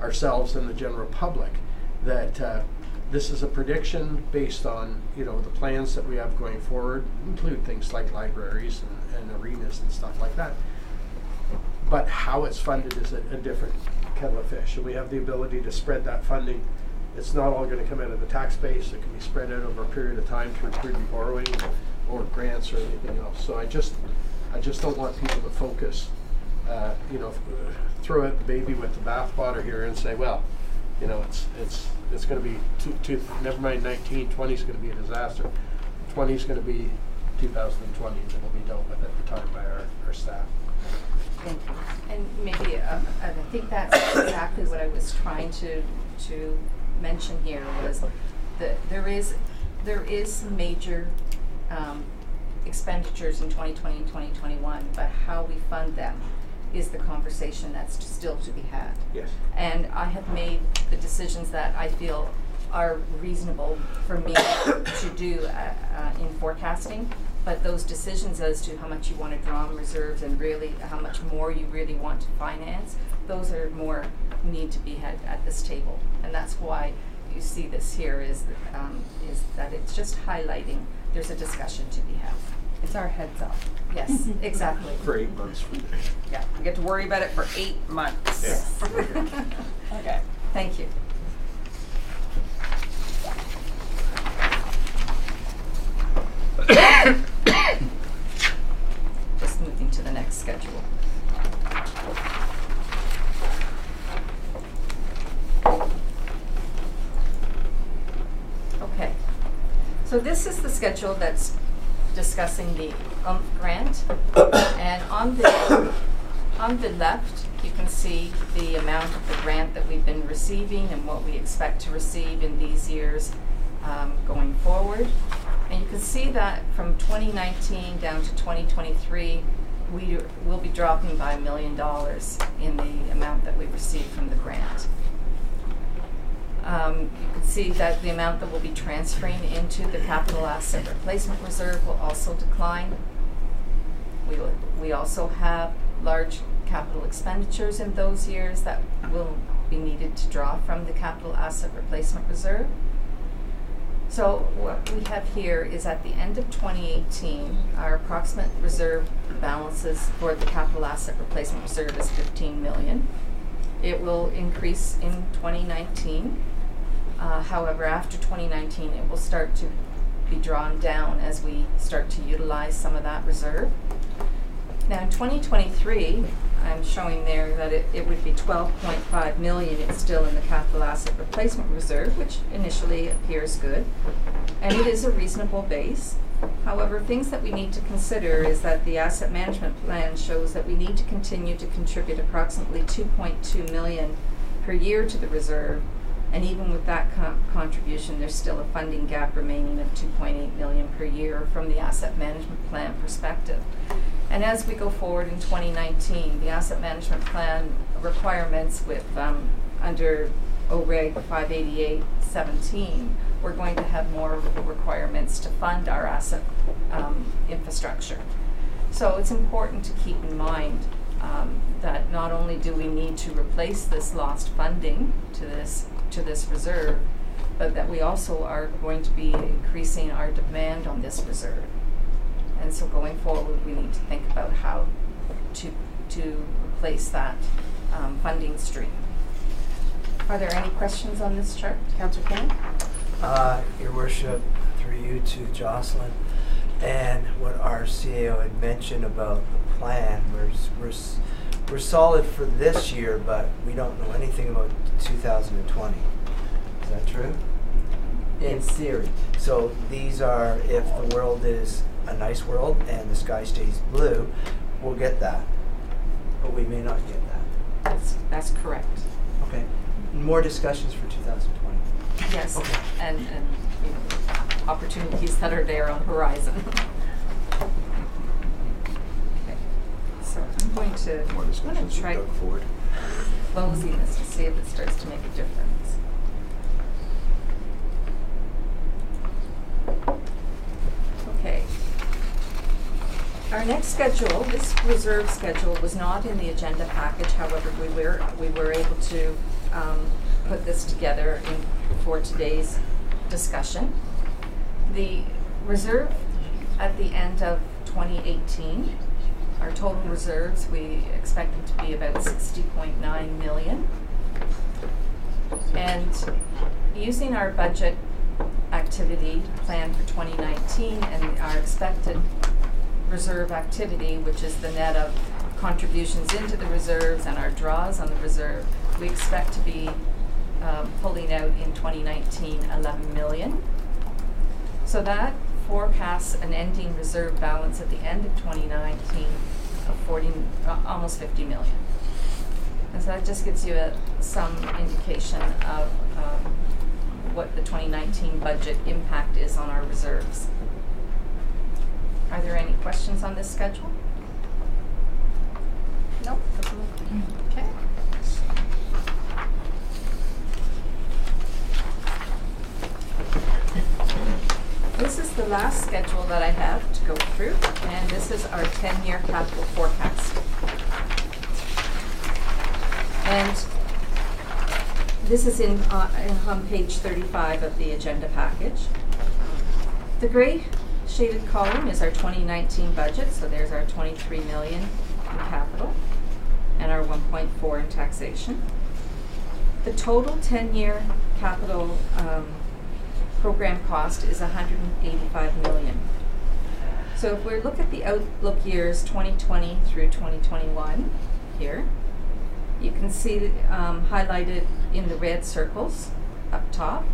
ourselves and the general public that this is a prediction based on, you know, the plans that we have going forward, include things like libraries and arenas and stuff like that. But how it's funded is a different kettle of fish, and we have the ability to spread that funding. It's not all going to come out of the tax base. It can be spread out over a period of time through prudent borrowing or grants or anything else. So I just don't want people to focus, you know, throw out the baby with the bathwater here and say, well, you know, it's going to be never mind 19, 20 is going to be a disaster. 20 is going to be 2020, and it'll be dealt with at the time by our staff. Thank you. And maybe I think that's exactly what I was trying to mention here, was that there is some major expenditures in 2020 and 2021, but how we fund them is the conversation that's still to be had. Yes. And I have made the decisions that I feel are reasonable for me to do in forecasting. But those decisions as to how much you want to draw on reserves and really how much more you really want to finance, those are more need to be had at this table. And that's why you see this here is that it's just highlighting there's a discussion to be had. It's our heads up. Yes, exactly. For 8 months from now. Yeah, we get to worry about it for 8 months. Yeah. Okay. Thank you. Just moving to the next schedule. Okay, so this is the schedule that's discussing the grant, and on the left you can see the amount of the grant that we've been receiving and what we expect to receive in these years going forward. And you can see that from 2019 down to 2023, we will be dropping by $1 million in the amount that we receive from the grant. You can see that the amount that we'll be transferring into the capital asset replacement reserve will also decline. We also have large capital expenditures in those years that will be needed to draw from the capital asset replacement reserve. So what we have here is at the end of 2018, our approximate reserve balances for the capital asset replacement reserve is $15 million. It will increase in 2019. However, after 2019, it will start to be drawn down as we start to utilize some of that reserve. Now in 2023, I'm showing there that it would be 12.5 million. It's still in the capital asset replacement reserve, which initially appears good. And it is a reasonable base. However, things that we need to consider is that the asset management plan shows that we need to continue to contribute approximately 2.2 million per year to the reserve. And even with that contribution, there's still a funding gap remaining of 2.8 million per year from the asset management plan perspective. And as we go forward in 2019, the asset management plan requirements with under OREG 588-17, we're going to have more requirements to fund our asset infrastructure. So it's important to keep in mind that not only do we need to replace this lost funding to this reserve, but that we also are going to be increasing our demand on this reserve. And so going forward, we need to think about how to replace that funding stream. Are there any questions on this chart? Councillor King? Your Worship, through you to Jocelyn, and what our CAO had mentioned about the plan, we're solid for this year, but we don't know anything about 2020. Is that true? In theory. So these are, if the world is a nice world and the sky stays blue, we'll get that. But we may not get that. That's correct. Okay. More discussions for 2020. Yes, okay. and you know, opportunities that are there on the horizon. Okay. So I'm going to try closing this to see if it starts to make a difference. Okay. Our next schedule, this reserve schedule, was not in the agenda package. However, we were able to put this together for today's discussion. The reserve at the end of 2018, our total reserves, we expect them to be about 60.9 million. And using our budget activity plan for 2019 and our expected reserve activity, which is the net of contributions into the reserves and our draws on the reserve, we expect to be pulling out in 2019 11 million. So that forecasts an ending reserve balance at the end of 2019 of almost 50 million. And so that just gives you some indication of what the 2019 budget impact is on our reserves. Are there any questions on this schedule? Nope. Okay. This is the last schedule that I have to go through, and this is our 10-year capital forecast. And this is on page 35 of the agenda package. The gray shaded column is our 2019 budget, so there's our 23 million in capital and our 1.4 in taxation. The total 10-year capital program cost is 185 million. So if we look at the outlook years 2020 through 2021 here, you can see highlighted in the red circles up top.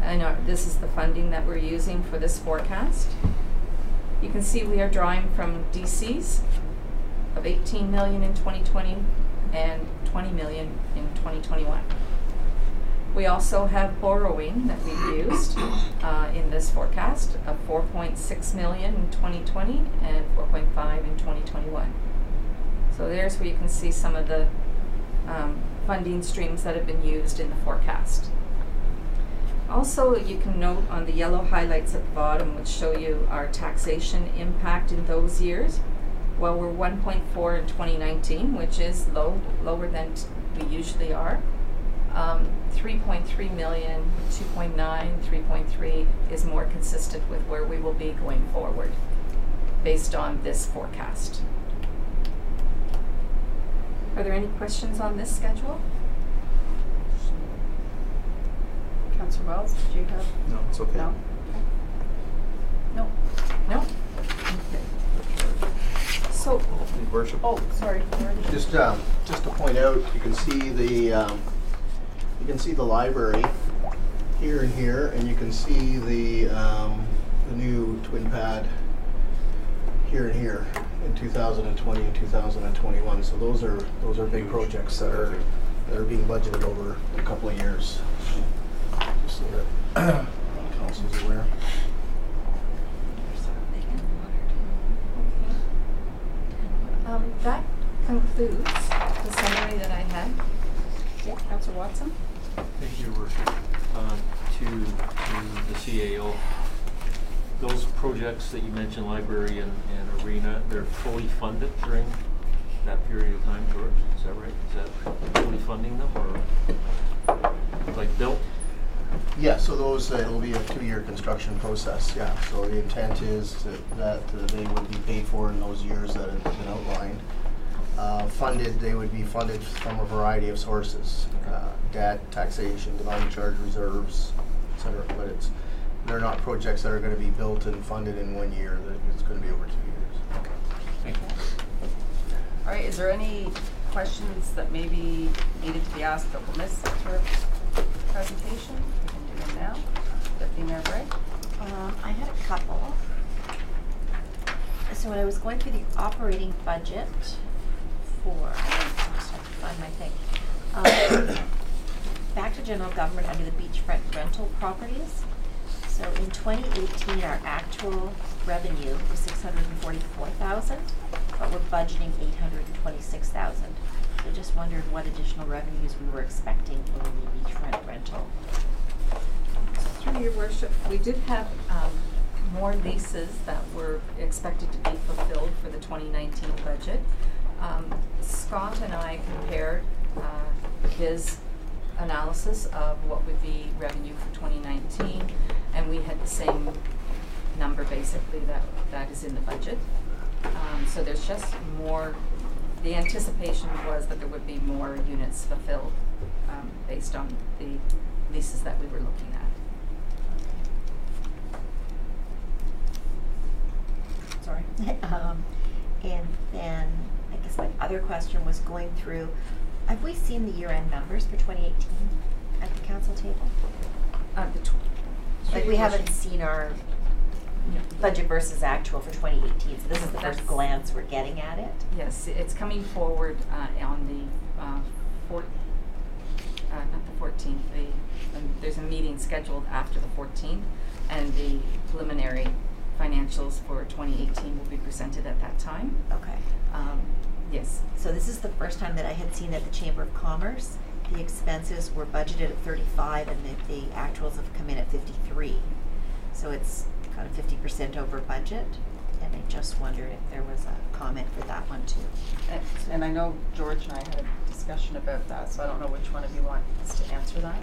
And this is the funding that we're using for this forecast. You can see we are drawing from DCs of 18 million in 2020 and 20 million in 2021. We also have borrowing that we've used in this forecast of 4.6 million in 2020 and 4.5 in 2021. So there's where you can see some of the funding streams that have been used in the forecast. Also, you can note on the yellow highlights at the bottom, which show you our taxation impact in those years. Well, we're 1.4 in 2019, which is lower than we usually are. 3.3 million, 2.9, 3.3 is more consistent with where we will be going forward based on this forecast. Are there any questions on this schedule? Councillor Wells, did you have? No, it's okay. No? No. No? Okay. So Your Worship. Oh, sorry. Just to point out, you can see the library here and here, and you can see the new twin pad here and here in 2020 and 2021. So those are big projects that are being budgeted over a couple of years. Just so that council's aware. That concludes the summary that I had. Yeah, Councillor Watson? Thank you, Your Worship. To the CAO, those projects that you mentioned, library and arena, they're fully funded during that period of time, George? Is that right? Is that fully funding them, or like built? Yeah, so those, it'll be a 2-year construction process, yeah. So the intent is that they would be paid for in those years that have been outlined. They would be funded from a variety of sources, debt, taxation, development charge reserves, et cetera. But they're not projects that are going to be built and funded in 1 year. It's going to be over 2 years. Okay, thank you. All right, is there any questions that maybe needed to be asked that were missed for presentation? We can do them now. Deputy Mayor Bray? I had a couple. So when I was going through the operating budget for, I just have to find my thing. Back to general government under the beachfront rental properties. So in 2018, our actual revenue was $644,000, but we're budgeting $826,000. So just wondered what additional revenues we were expecting in the beachfront rental. Through your worship, we did have more leases that were expected to be fulfilled for the 2019 budget. Scott and I compared his analysis of what would be revenue for 2019, and we had the same number basically that is in the budget. So there's just more. The anticipation was that there would be more units fulfilled based on the leases that we were looking at. Sorry. And then I guess my other question was going through, have we seen the year-end numbers for 2018 at the council table? Like we haven't seen our budget versus actual for 2018, so this is the first glance we're getting at it. Yes, it's coming forward on the not the 14th. There's a meeting scheduled after the 14th, and the preliminary financials for 2018 will be presented at that time. Okay. Yes. So this is the first time that I had seen at the Chamber of Commerce. The expenses were budgeted at 35, and the actuals have come in at 53. So it's kind of 50% over budget. And I just wondered if there was a comment for that one too. And I know George and I had a discussion about that, so I don't know which one of you wants to answer that.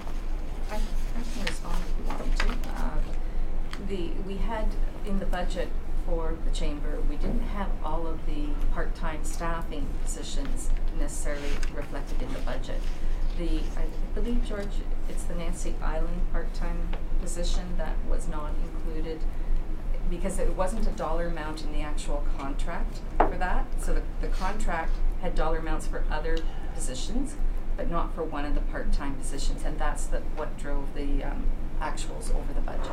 I can respond if you want me to. We had in the budget for the chamber, we didn't have all of the part-time staffing positions necessarily reflected in the budget. I believe, George, it's the Nancy Island part-time position that was not included because it wasn't a dollar amount in the actual contract for that. So the contract had dollar amounts for other positions, but not for one of the part-time positions, and that's what drove the actuals over the budget.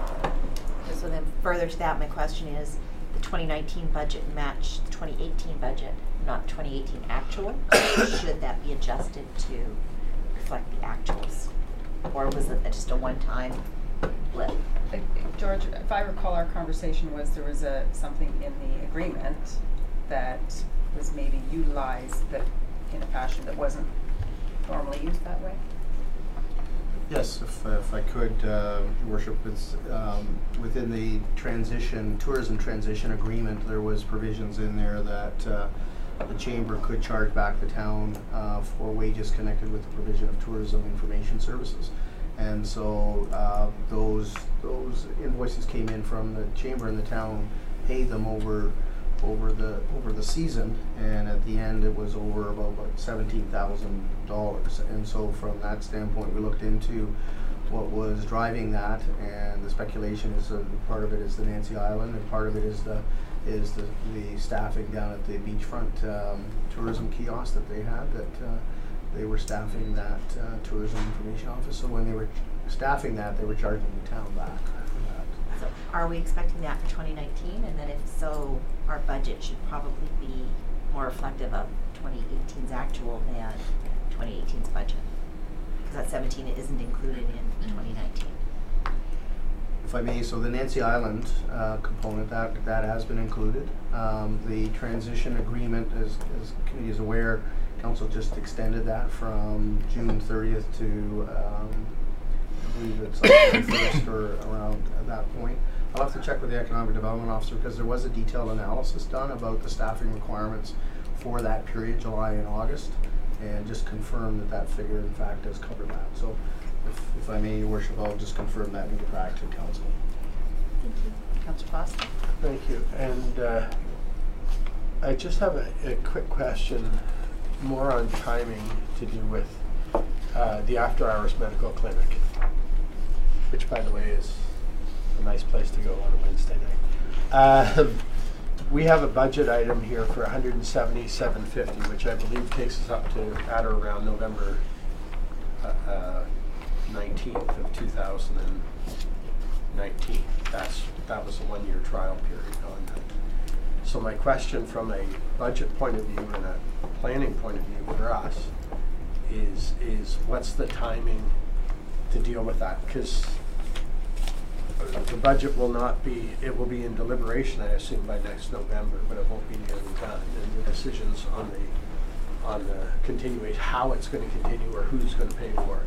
So then further to that, my question is, the 2019 budget matched the 2018 budget, not 2018 actual? Should that be adjusted to reflect the actuals? Or was it just a one-time blip? George, if I recall, our conversation was there was something in the agreement that was maybe utilized that in a fashion that wasn't normally used that way. Yes, if I could, Your Worship, it's within the tourism transition agreement, there was provisions in there that the chamber could charge back the town for wages connected with the provision of tourism information services. And so those invoices came in from the chamber, and the town paid them over the season, and at the end it was over about $17,000. And so from that standpoint, we looked into what was driving that, and the speculation is part of it is the Nancy Island, and part of it is the staffing down at the beachfront tourism kiosk that they had, that they were staffing that tourism information office. So when they were staffing that, they were charging the town back for that. So are we expecting that for 2019? And then if so, our budget should probably be more reflective of 2018's actual than 2018's budget. Because that 17 isn't included in 2019. If I may, so the Nancy Island component, that has been included. The transition agreement, as the committee is aware, council just extended that from June 30th to I believe it's like the 1st or around that point. I'll have to check with the economic development officer, because there was a detailed analysis done about the staffing requirements for that period, July and August, and just confirm that that figure in fact does cover that. So if I may, Your Worship, I'll just confirm that and get back to council. Thank you. Councillor Foster? Thank you. And I just have a quick question, more on timing, to do with the after-hours medical clinic, which, by the way, is a nice place to go on a Wednesday night. We have a budget item here for $177.50, which I believe takes us up to at or around November 19th of 2019. That was a one-year trial period on that. So my question from a budget point of view and a planning point of view for us is what's the timing to deal with that? Because the budget will not be, it will be in deliberation, I assume, by next November, but it won't be nearly done. And the decisions on the continuation, how it's going to continue or who's going to pay for it,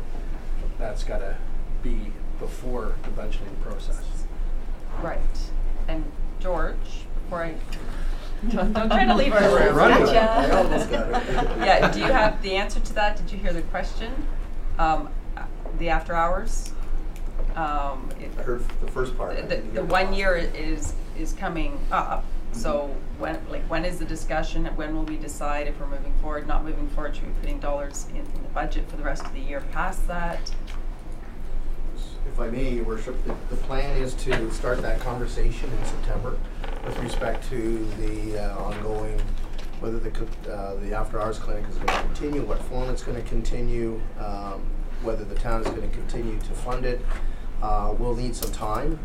that's got to be before the budgeting process. Right. And George, before I don't try to leave our room. Gotcha. I almost got it. Yeah. Do you have the answer to that? Did you hear the question? The after hours. I heard the first part. The 1 year is coming up. So when is the discussion? When will we decide if we're moving forward, not moving forward? Should we be putting dollars in the budget for the rest of the year past that? If I may, Your Worship, the plan is to start that conversation in September with respect to the ongoing, whether the after-hours clinic is going to continue, what form it's going to continue, whether the town is going to continue to fund it. We'll need some time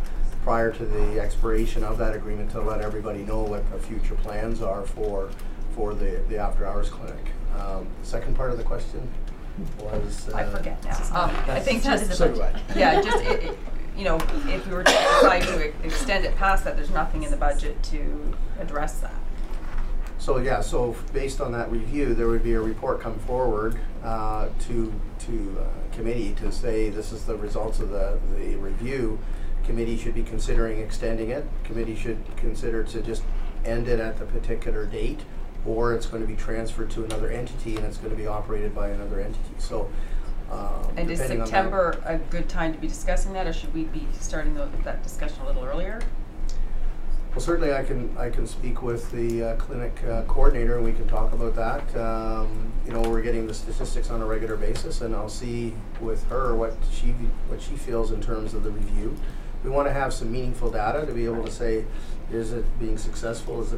prior to the expiration of that agreement to let everybody know what the future plans are for the after-hours clinic. The second part of the question was... I forget now. I think just... So do I. Yeah, just, you know, if we were to decide to extend it past that, there's nothing in the budget to address that. So yeah, so based on that review, there would be a report come forward to committee to say this is the results of the review. Committee should be considering extending it. Committee should consider to just end it at the particular date, or it's going to be transferred to another entity and it's going to be operated by another entity. So and is September a good time to be discussing that, or should we be starting that discussion a little earlier? Well, certainly I can speak with the clinic coordinator and we can talk about that. You know, we're getting the statistics on a regular basis, and I'll see with her what she feels in terms of the review. We want to have some meaningful data to be able to say, is it being successful? Is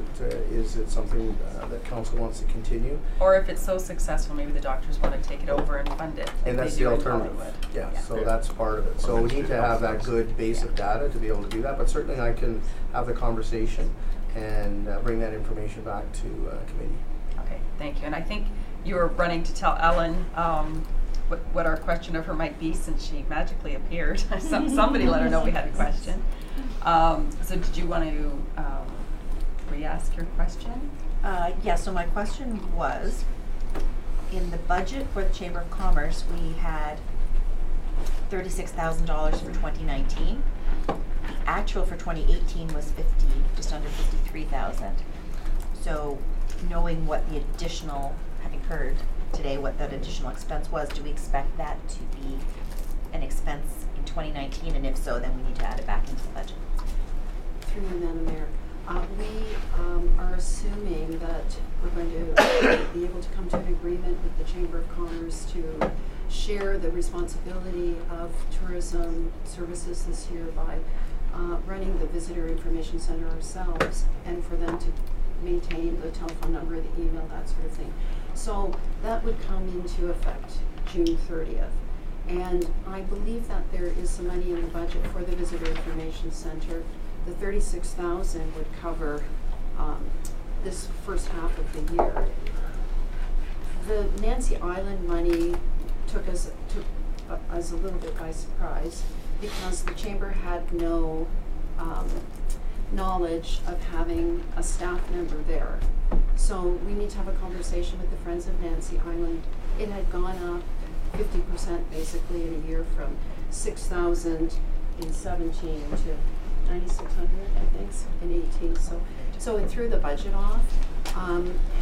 it something that council wants to continue? Or if it's so successful, maybe the doctors want to take it over and fund it. And that's the alternative. Yeah, so that's part of it. So we need to have that good base of data to be able to do that. But certainly I can have the conversation and bring that information back to committee. Okay, thank you. And I think you were running to tell Ellen what our question of her might be, since she magically appeared. Somebody let her know we had a question. So did you want to re-ask your question? Yeah, so my question was, in the budget for the Chamber of Commerce, we had $36,000 for 2019. The actual for 2018 was just under 53,000. So knowing what the additional, having heard today what that additional expense was, do we expect that to be an expense in 2019? And if so, then we need to add it back into the budget. Through you, Madam Mayor. We are assuming that we're going to be able to come to an agreement with the Chamber of Commerce to share the responsibility of tourism services this year by running the visitor information center ourselves, and for them to maintain the telephone number, the email, that sort of thing. So that would come into effect June 30th. And I believe that there is some money in the budget for the visitor information center. The $36,000 would cover this first half of the year. The Nancy Island money took us a little bit by surprise, because the chamber had no knowledge of having a staff member there. So we need to have a conversation with the Friends of Nancy Island. It had gone up 50% basically in a year, from 6,000 in 17 to 9,600, I think, in 18. So it threw the budget off.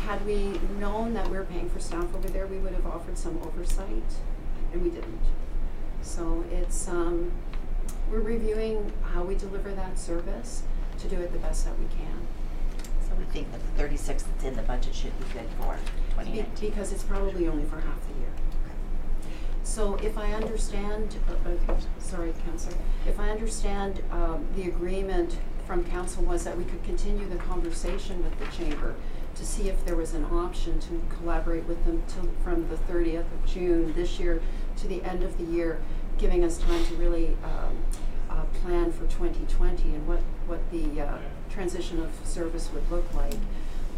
Had we known that we were paying for staff over there, we would have offered some oversight, and we didn't. So it's we're reviewing how we deliver that service to do it the best that we can. So we think that the 36 that's in the budget should be good for 2019. Because it's probably only for half the year. So if I understand, sorry, Councillor, if I understand the agreement from Council was that we could continue the conversation with the Chamber to see if there was an option to collaborate with them from the 30th of June this year to the end of the year, giving us time to really plan for 2020 and what the transition of service would look like.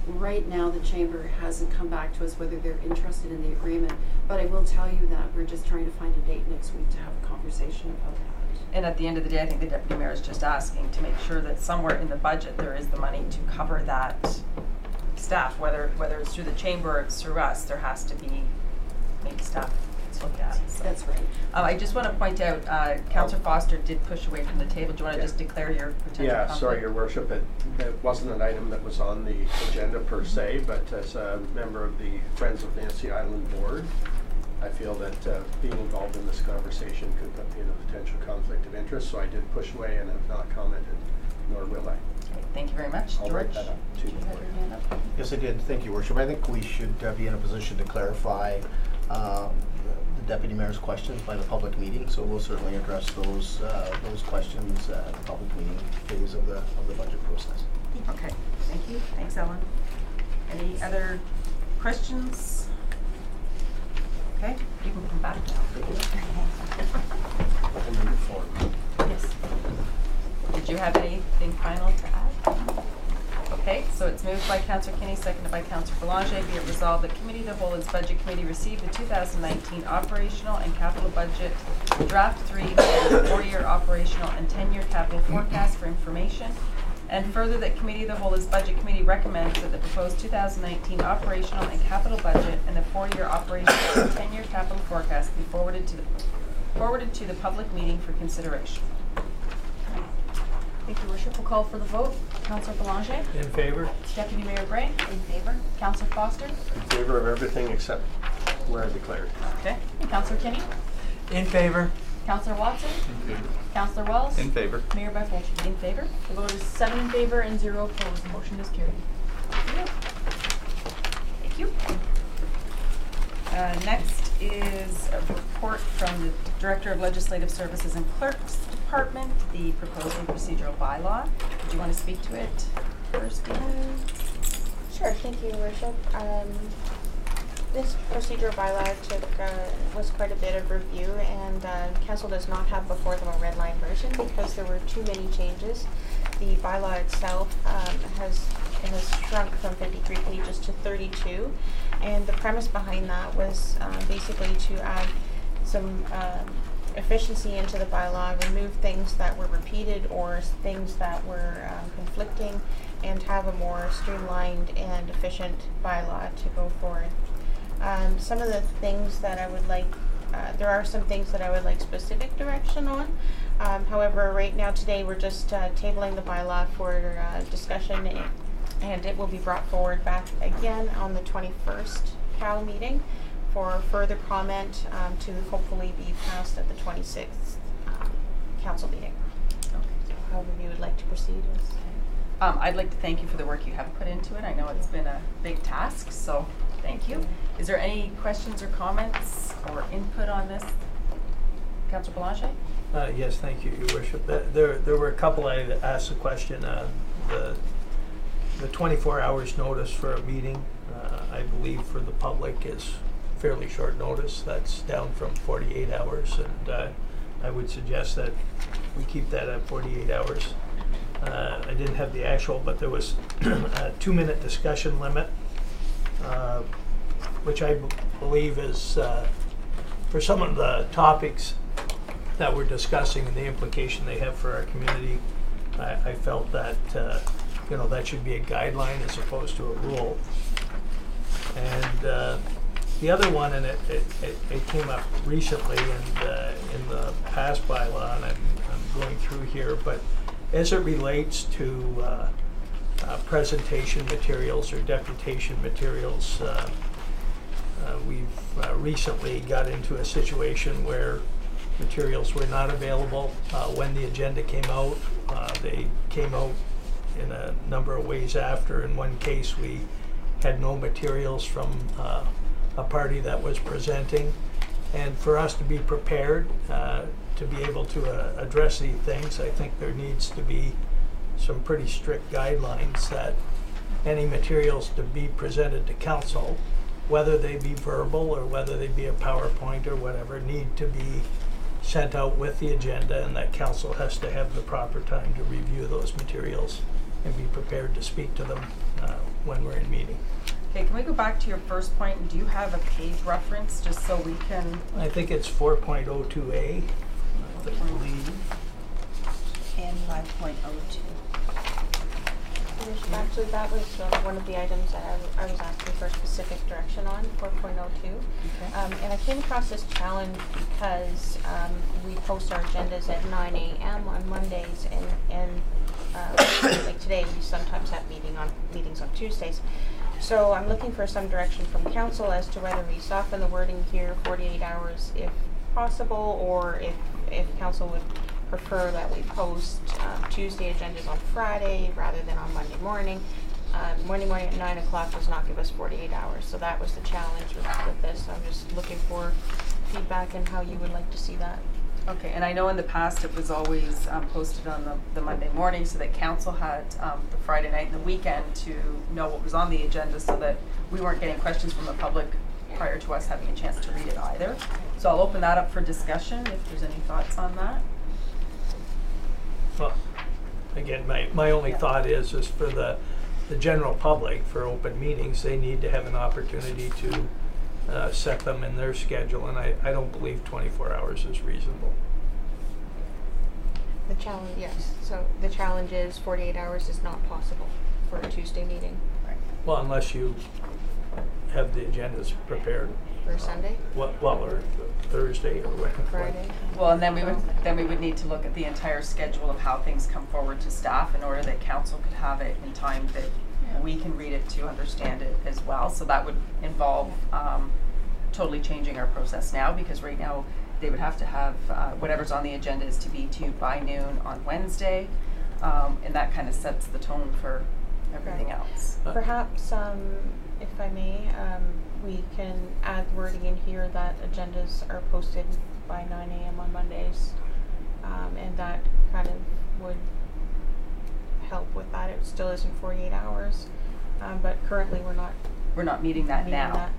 Right now, the Chamber hasn't come back to us whether they're interested in the agreement, but I will tell you that we're just trying to find a date next week to have a conversation about that. And at the end of the day, I think the Deputy Mayor is just asking to make sure that somewhere in the budget there is the money to cover that staff, whether it's through the Chamber or it's through us. There has to be maybe staff to look at. So. That's right. I just want to point out, Councillor Foster did push away from the table. Do you want to just declare your potential conflict? Sorry, Your Worship. It wasn't an item that was on the agenda per se, but as a member of the Friends of Nancy Island Board, I feel that being involved in this conversation could put me in a potential conflict of interest, so I did push away and have not commented, nor will I. Okay, thank you very much. I'll George, write that up too. you had your hand up? Yes, I did. Thank you, Worship. I think we should be in a position to clarify the Deputy Mayor's questions by the public meeting, so we'll certainly address those questions at the public meeting phase of the budget process. Okay, thank you. Thanks, Ellen. Any other questions? Okay, you can come back now. Yes. Did you have anything final to add? Okay, so it's moved by Councillor Kinney, seconded by Councillor Boulanger. Be it resolved that Committee of the Whole and Budget Committee received the 2019 Operational and Capital Budget Draft 3 and 4-year operational and 10-year capital forecast for information. And further, that Committee of the Whole Budget Committee recommends that the proposed 2019 operational and capital budget and the 4-year operational and 10-year capital forecast be forwarded to the public meeting for consideration. Thank you, Worship. We'll call for the vote. Councillor Boulanger? In favor? Deputy Mayor Bray? In favor? Councillor Foster? In favor of everything except where I declared. Okay. And Councillor Kinney? In favor? Councillor Watson? In favor. Councillor Wells? In favor. Mayor Byfolchi? In favor? The vote is 7 in favor and 0 opposed. The motion is carried. Thank you. Next is a report from the Director of Legislative Services and Clerks Department, the proposed and procedural bylaw. Do you want to speak to it first, Dina? Sure, thank you, Your Worship. This procedural bylaw was quite a bit of review, and Council does not have before them a red line version because there were too many changes. The bylaw itself has shrunk from 53 pages to 32, and the premise behind that was basically to add some efficiency into the bylaw, remove things that were repeated or things that were conflicting, and have a more streamlined and efficient bylaw to go forward. Some of the things that I would like, there are some things that I would like specific direction on. However, right now today we're just tabling the bylaw for discussion, and it will be brought forward back again on the 21st CAL meeting for further comment to hopefully be passed at the 26th council meeting. Okay. However you would like to proceed. I'd like to thank you for the work you have put into it. I know it's been a big task, so thank you. Is there any questions or comments or input on this? Councillor Belanger? Yes, thank you, Your Worship. There were a couple I asked a question. The 24 hours notice for a meeting, I believe for the public is fairly short notice. That's down from 48 hours, and I would suggest that we keep that at 48 hours. I didn't have the actual, but there was a 2-minute discussion limit, which I believe is for some of the topics that we're discussing and the implication they have for our community. I felt that that should be a guideline as opposed to a rule. And the other one, and it came up recently and in the past bylaw, and I'm going through here, but as it relates to presentation materials or deputation materials, we've recently got into a situation where materials were not available when the agenda came out. They came out in a number of ways after. In one case, we had no materials from a party that was presenting. And for us to be prepared to be able to address these things, I think there needs to be some pretty strict guidelines that any materials to be presented to council, whether they be verbal or whether they be a PowerPoint or whatever, need to be sent out with the agenda, and that council has to have the proper time to review those materials and be prepared to speak to them when we're in meeting. Okay, can we go back to your first point? Do you have a page reference just so we can? I think it's 4.02A, I believe. And 5.02. Actually, that was one of the items that I was asking for specific direction on, 4.02. Okay. And I came across this challenge because we post our agendas at 9 a.m. on Mondays, and like today we sometimes have meetings on Tuesdays. So I'm looking for some direction from council as to whether we soften the wording here, 48 hours if possible, or if council would prefer that we post Tuesday agendas on Friday rather than on Monday morning. Monday morning at 9 o'clock does not give us 48 hours, so that was the challenge with this. I'm just looking for feedback and how you would like to see that. Okay, and I know in the past it was always posted on the Monday morning so that council had the Friday night and the weekend to know what was on the agenda so that we weren't getting questions from the public prior to us having a chance to read it either. So I'll open that up for discussion if there's any thoughts on that. Well, again, my only thought is for the general public, for open meetings, they need to have an opportunity to set them in their schedule, and I don't believe 24 hours is reasonable. The challenge, yes. So the challenge is 48 hours is not possible for a Tuesday meeting. Right. Well, unless you have the agendas prepared. For Sunday? Well, or Thursday or whatever. Friday. Well, and then we would need to look at the entire schedule of how things come forward to staff in order that council could have it in time that we can read it to understand it as well. So that would involve totally changing our process now, because right now they would have to have whatever's on the agenda is to be to you by noon on Wednesday, and that kind of sets the tone for everything else. Perhaps, if I may, we can add wording in here that agendas are posted by 9 a.m. on Mondays, and that kind of would help with that. It still isn't 48 hours, but currently we're not meeting that now.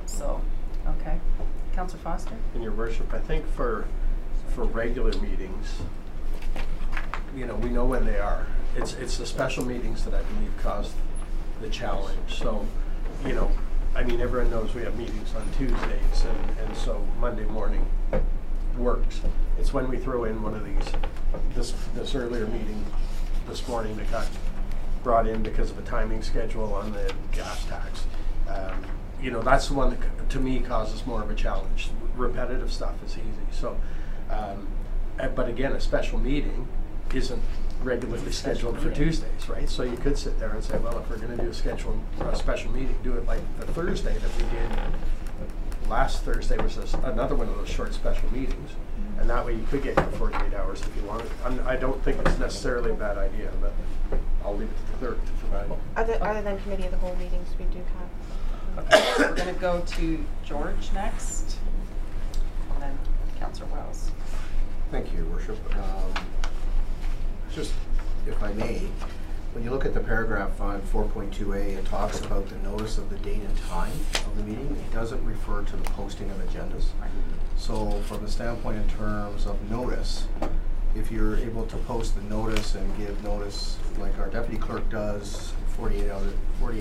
So, okay. Councillor Foster? In your worship, I think for regular meetings, we know when they are. It's the special meetings that I believe caused the challenge. So, everyone knows we have meetings on Tuesdays, and so Monday morning works. It's when we throw in one of these, this earlier meeting this morning that got brought in because of a timing schedule on the gas tax. That's the one that to me causes more of a challenge. Repetitive stuff is easy. So, but again, a special meeting isn't regularly scheduled for Tuesdays, right? So you could sit there and say, well, if we're going to do a special meeting, do it like the Thursday that we did. Last Thursday was another one of those short special meetings, and that way you could get your 48 hours if you wanted. I don't think it's necessarily a bad idea, but I'll leave it to the clerk to provide. Other than committee of the whole meetings, we do have Okay, so we're gonna go to George next, and then Councillor Wells. Thank you, Your Worship. Just, if I may, when you look at the paragraph on 4.2a, it talks about the notice of the date and time of the meeting. It doesn't refer to the posting of agendas. So from the standpoint in terms of notice, if you're able to post the notice and give notice like our deputy clerk does, 48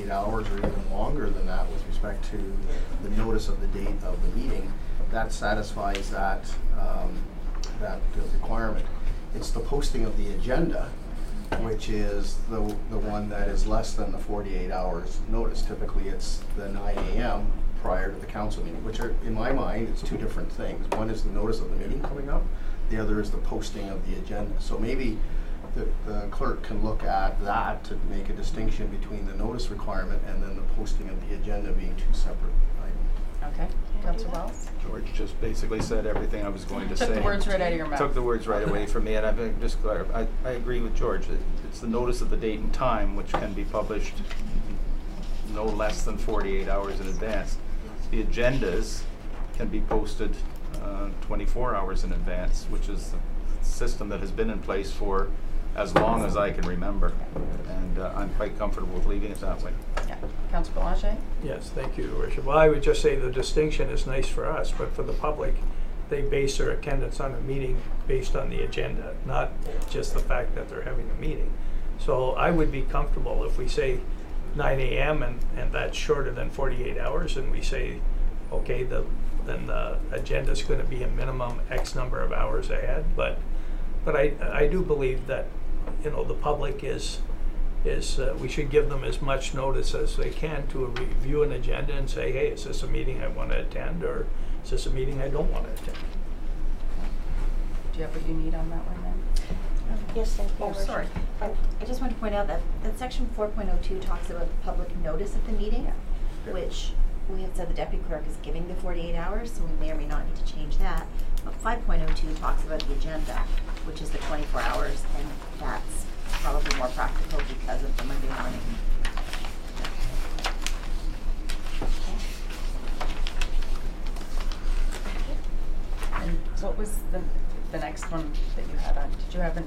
hours or even longer than that with respect to the notice of the date of the meeting, that satisfies that requirement. It's the posting of the agenda, which is the one that is less than the 48 hours notice. Typically it's the 9 a.m. prior to the council meeting, which are, in my mind, it's two different things. One is the notice of the meeting coming up, the other is the posting of the agenda. So maybe the clerk can look at that to make a distinction between the notice requirement and then the posting of the agenda being two separate items. Okay, Councillor Wells? George just basically said everything I was going to say. Took the words right out of your mouth. Took the words right away from me, and I've just clarified. I agree with George. It's the notice of the date and time, which can be published no less than 48 hours in advance. The agendas can be posted 24 hours in advance, which is the system that has been in place for as long as I can remember, and I'm quite comfortable with leaving it that way. Yeah. Councillor Belanger? Yes, thank you, Your Worship. Well, I would just say the distinction is nice for us, but for the public, they base their attendance on a meeting based on the agenda, not just the fact that they're having a meeting. So I would be comfortable if we say 9 a.m. and that's shorter than 48 hours, and we say, okay, then the agenda is going to be a minimum X number of hours ahead. But I do believe that, you know, the public is we should give them as much notice as they can to review an agenda and say, hey, is this a meeting I want to attend, or is this a meeting I don't want to attend? Do you have what you need on that one then? Yes, thank you. Oh, sorry. I just want to point out that section 4.02 talks about the public notice of the meeting, which we have said the deputy clerk is giving the 48 hours, so we may or may not need to change that. But 5.02 talks about the agenda, which is the 24 hours, and that's probably more practical because of the Monday morning. And what was the next one that you had on? Did you have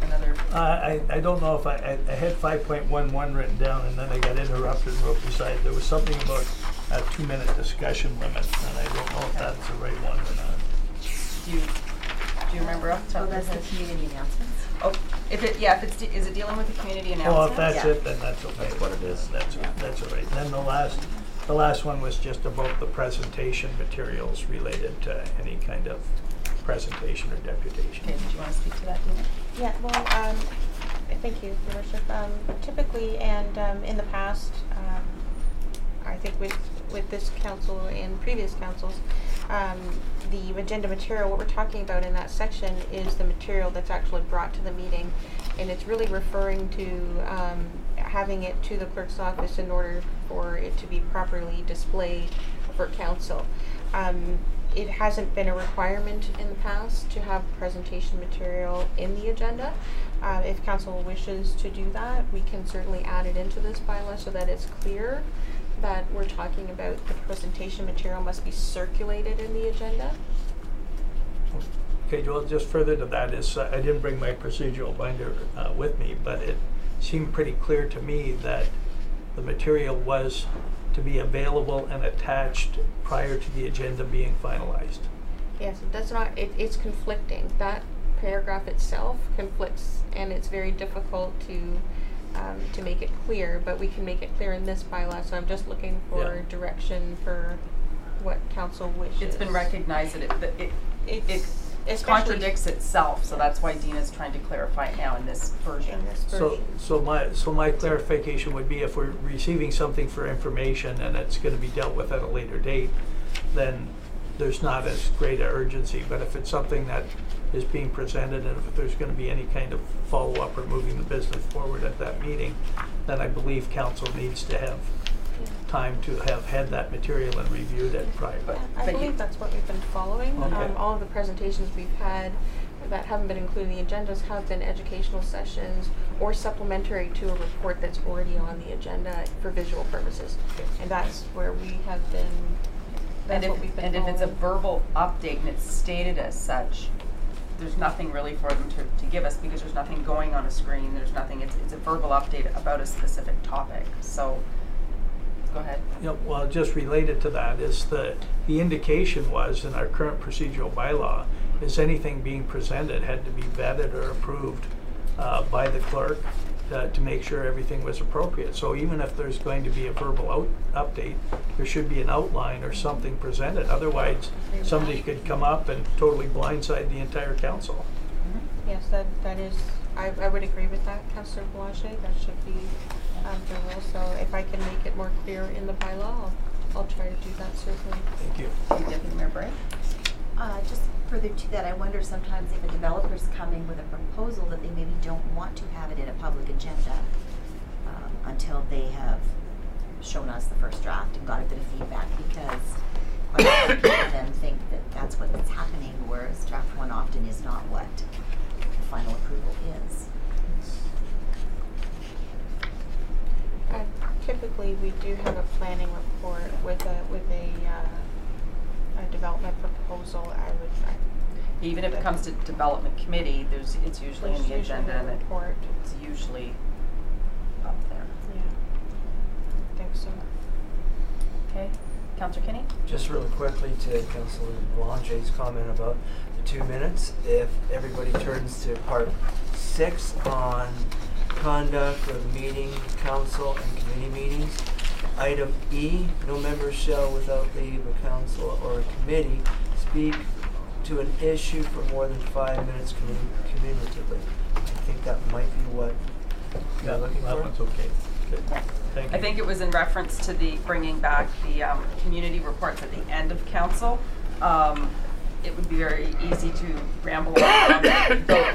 another? I don't know if I had 5.11 written down, and then I got interrupted and wrote beside. There was something about a 2-minute discussion limit, and I don't know if that's the right one or not. Do you remember off the top Oh, of your that's head? the community announcements. Oh, is it dealing with the community Oh, announcements? if that's Yeah. it, then that's okay. That's what it is. That's all right. And then the last one was just about the presentation materials related to any kind of presentation or deputation. Okay, did you want to speak to that, Dina? Yeah, well, thank you, Your Worship. Typically, and in the past, I think with this council and previous councils, the agenda material, what we're talking about in that section is the material that's actually brought to the meeting, and it's really referring to having it to the clerk's office in order for it to be properly displayed for council. It hasn't been a requirement in the past to have presentation material in the agenda. If council wishes to do that, we can certainly add it into this bylaw so that it's clear that we're talking about the presentation material must be circulated in the agenda. Okay, Joel, just further to that is, I didn't bring my procedural binder with me, but it seemed pretty clear to me that the material was to be available and attached prior to the agenda being finalized. Yes, it does not, it's conflicting. That paragraph itself conflicts, and it's very difficult to make it clear, but we can make it clear in this bylaw, so I'm just looking for direction for what council wishes. It's been recognized that it especially contradicts itself, so that's why Dina's trying to clarify it now in this version. So my clarification would be, if we're receiving something for information and it's going to be dealt with at a later date, then there's not as great an urgency. But if it's something that is being presented, and if there's going to be any kind of follow-up or moving the business forward at that meeting, then I believe council needs to have time to have had that material and reviewed it prior. I believe that's what we've been following. Okay. All of the presentations we've had that haven't been included in the agendas have been educational sessions or supplementary to a report that's already on the agenda for visual purposes. And that's where we have been, that's what we've been And if it's a following. verbal update and it's stated as such, there's nothing really for them to give us because there's nothing going on a screen, there's nothing, it's a verbal update about a specific topic, so, go ahead. Yeah, well, just related to that is the indication was in our current procedural bylaw is anything being presented had to be vetted or approved by the clerk to make sure everything was appropriate. So even if there's going to be a verbal update, there should be an outline or something presented. Otherwise, somebody could come up and totally blindside the entire council. Yes, that is, I would agree with that, Councillor Blanchet. That should be the rule. So if I can make it more clear in the bylaw, I'll try to do that certainly. Thank you. Deputy Mayor Bray? Just further to that, I wonder sometimes if a developer's coming with a proposal that they maybe don't want to have it in a public agenda until they have shown us the first draft and got a bit of feedback, because quite often people then think that that's what's happening, whereas draft one often is not what the final approval is. Typically, we do have a planning report with a development proposal. Even if it comes to development committee, it's usually in the agenda and report. It's usually up there. Yeah, I think so. Okay, Councillor Kinney? Just really quickly to Councillor Blanchet's comment about the 2 minutes, if everybody turns to part 6 on conduct of meeting, council and committee meetings, item E, no member shall without leave of council or a committee speak to an issue for more than 5 minutes cumulatively. I think that might be what you're looking for. That one's okay. Good. Thank you. I think it was in reference to the bringing back the community reports at the end of council. It would be very easy to ramble on.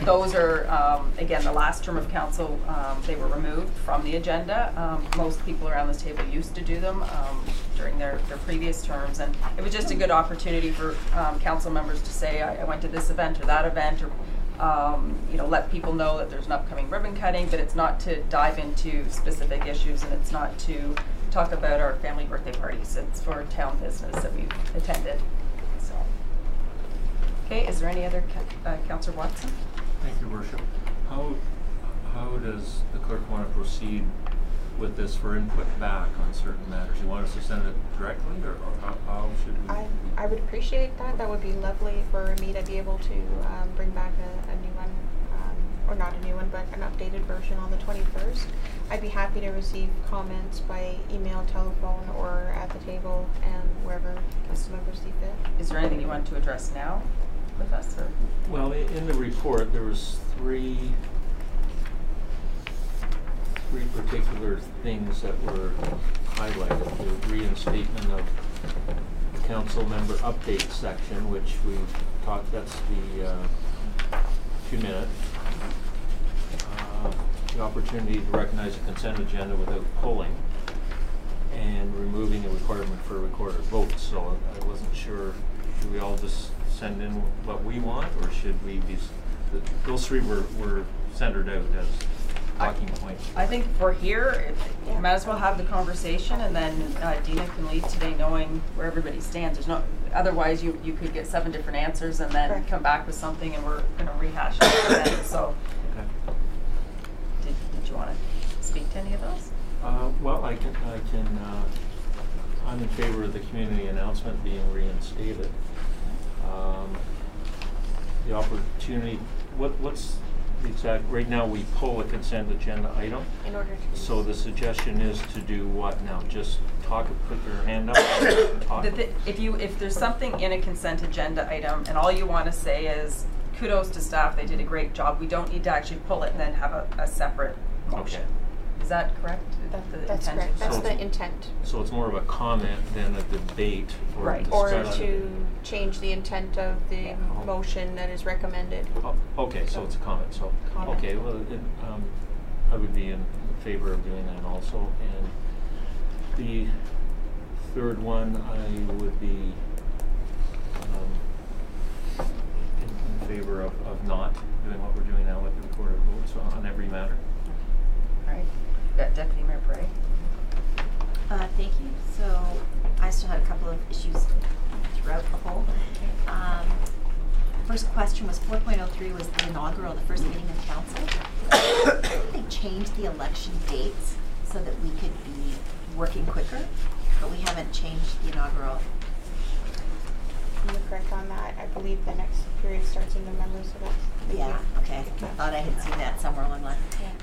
Those are, again, the last term of council, they were removed from the agenda. Most people around this table used to do them during their previous terms, and it was just a good opportunity for council members to say, I went to this event or that event, or you know, let people know that there's an upcoming ribbon cutting, but it's not to dive into specific issues, and it's not to talk about our family birthday parties. It's for town business that we've attended. So, okay, is there any other, Councillor Watson? Thank you, Worship. How does the clerk want to proceed with this for input back on certain matters? You want us to send it directly, or how should we? I would appreciate that. That would be lovely for me to be able to bring back a new one, or not a new one, but an updated version on the 21st. I'd be happy to receive comments by email, telephone, or at the table, and wherever council members see fit. Is there anything you want to address now with us, or? Well, in the report, there was three particular things that were highlighted. The reinstatement of the council member update section, which we talked, that's the 2 minute. The opportunity to recognize a consent agenda without pulling, and removing a requirement for a recorded vote. So I wasn't sure, should we all just send in what we want, or should we be, those three were centered out as talking points. I think if we're here, you might as well have the conversation, and then Dina can leave today knowing where everybody stands. There's no, otherwise you could get 7 different answers and then come back with something, and we're going to rehash it again. So, okay. Did you want to speak to any of those? Well, I can. I'm in favor of the community announcement being reinstated. The opportunity. What's the exact? Right now, we pull a consent agenda item. In order to. So the suggestion is to do what now? Just talk. Put your hand up. And talk. If there's something in a consent agenda item, and all you want to say is kudos to staff, they did a great job. We don't need to actually pull it and then have a separate motion. Okay. Is that correct? That's correct. That's the intent. So it's more of a comment than a debate or a Or discussion. to change the intent of the motion that is recommended. Oh, okay, so it's a comment. So Comment. okay, well, I would be in favor of doing that also. And the third one, I would be in favor of not doing what we're doing now with the recorded votes on every matter. Ray. Thank you. So I still had a couple of issues throughout the whole. First question was 4.03 was the inaugural, the first meeting of council. They changed the election dates so that we could be working quicker, but we haven't changed the inaugural. You're correct on that. I believe the next period starts in November, so that's. Yeah, okay. I thought I had seen that somewhere along the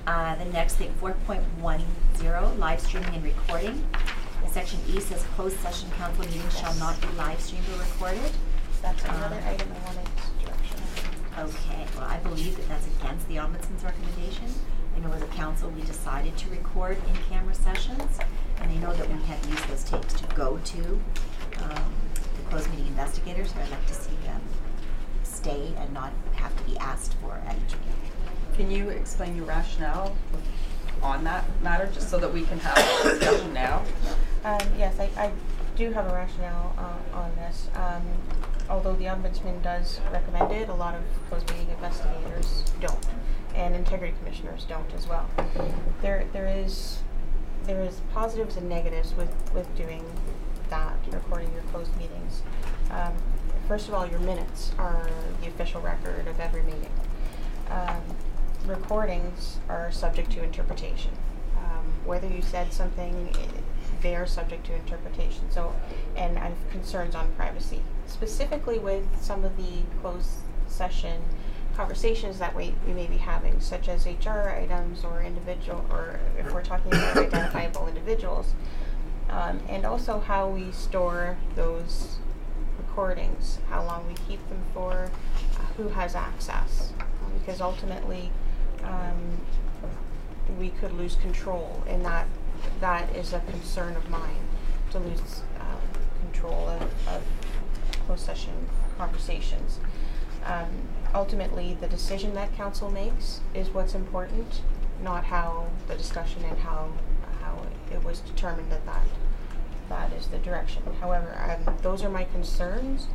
line. The next thing, 4.10, live streaming and recording. Section E says closed session council meetings shall not be live streamed or recorded. That's another item I wanted direction on. Okay, well, I believe that that's against the Ombudsman's recommendation. I know as a council we decided to record in-camera sessions, and I know that we have used those tapes to go to the closed meeting investigators, so I'd like to see them stay and not have to be asked for at each meeting. Can you explain your rationale on that matter, just so that we can have a discussion now? Yes, I do have a rationale on this. Although the Ombudsman does recommend it, a lot of closed meeting investigators don't, and integrity commissioners don't as well. There is positives and negatives with doing that, recording your closed meetings. First of all, your minutes are the official record of every meeting. Recordings are subject to interpretation. Whether you said something, they are subject to interpretation. So, and I have concerns on privacy, specifically with some of the closed session conversations that we may be having, such as HR items or individual, or if we're talking about identifiable individuals, and also how we store those recordings, how long we keep them for, who has access, because ultimately we could lose control, and that is a concern of mine, to lose control of closed session conversations. Ultimately, the decision that council makes is what's important, not how the discussion and how it was determined that is the direction. However, those are my concerns,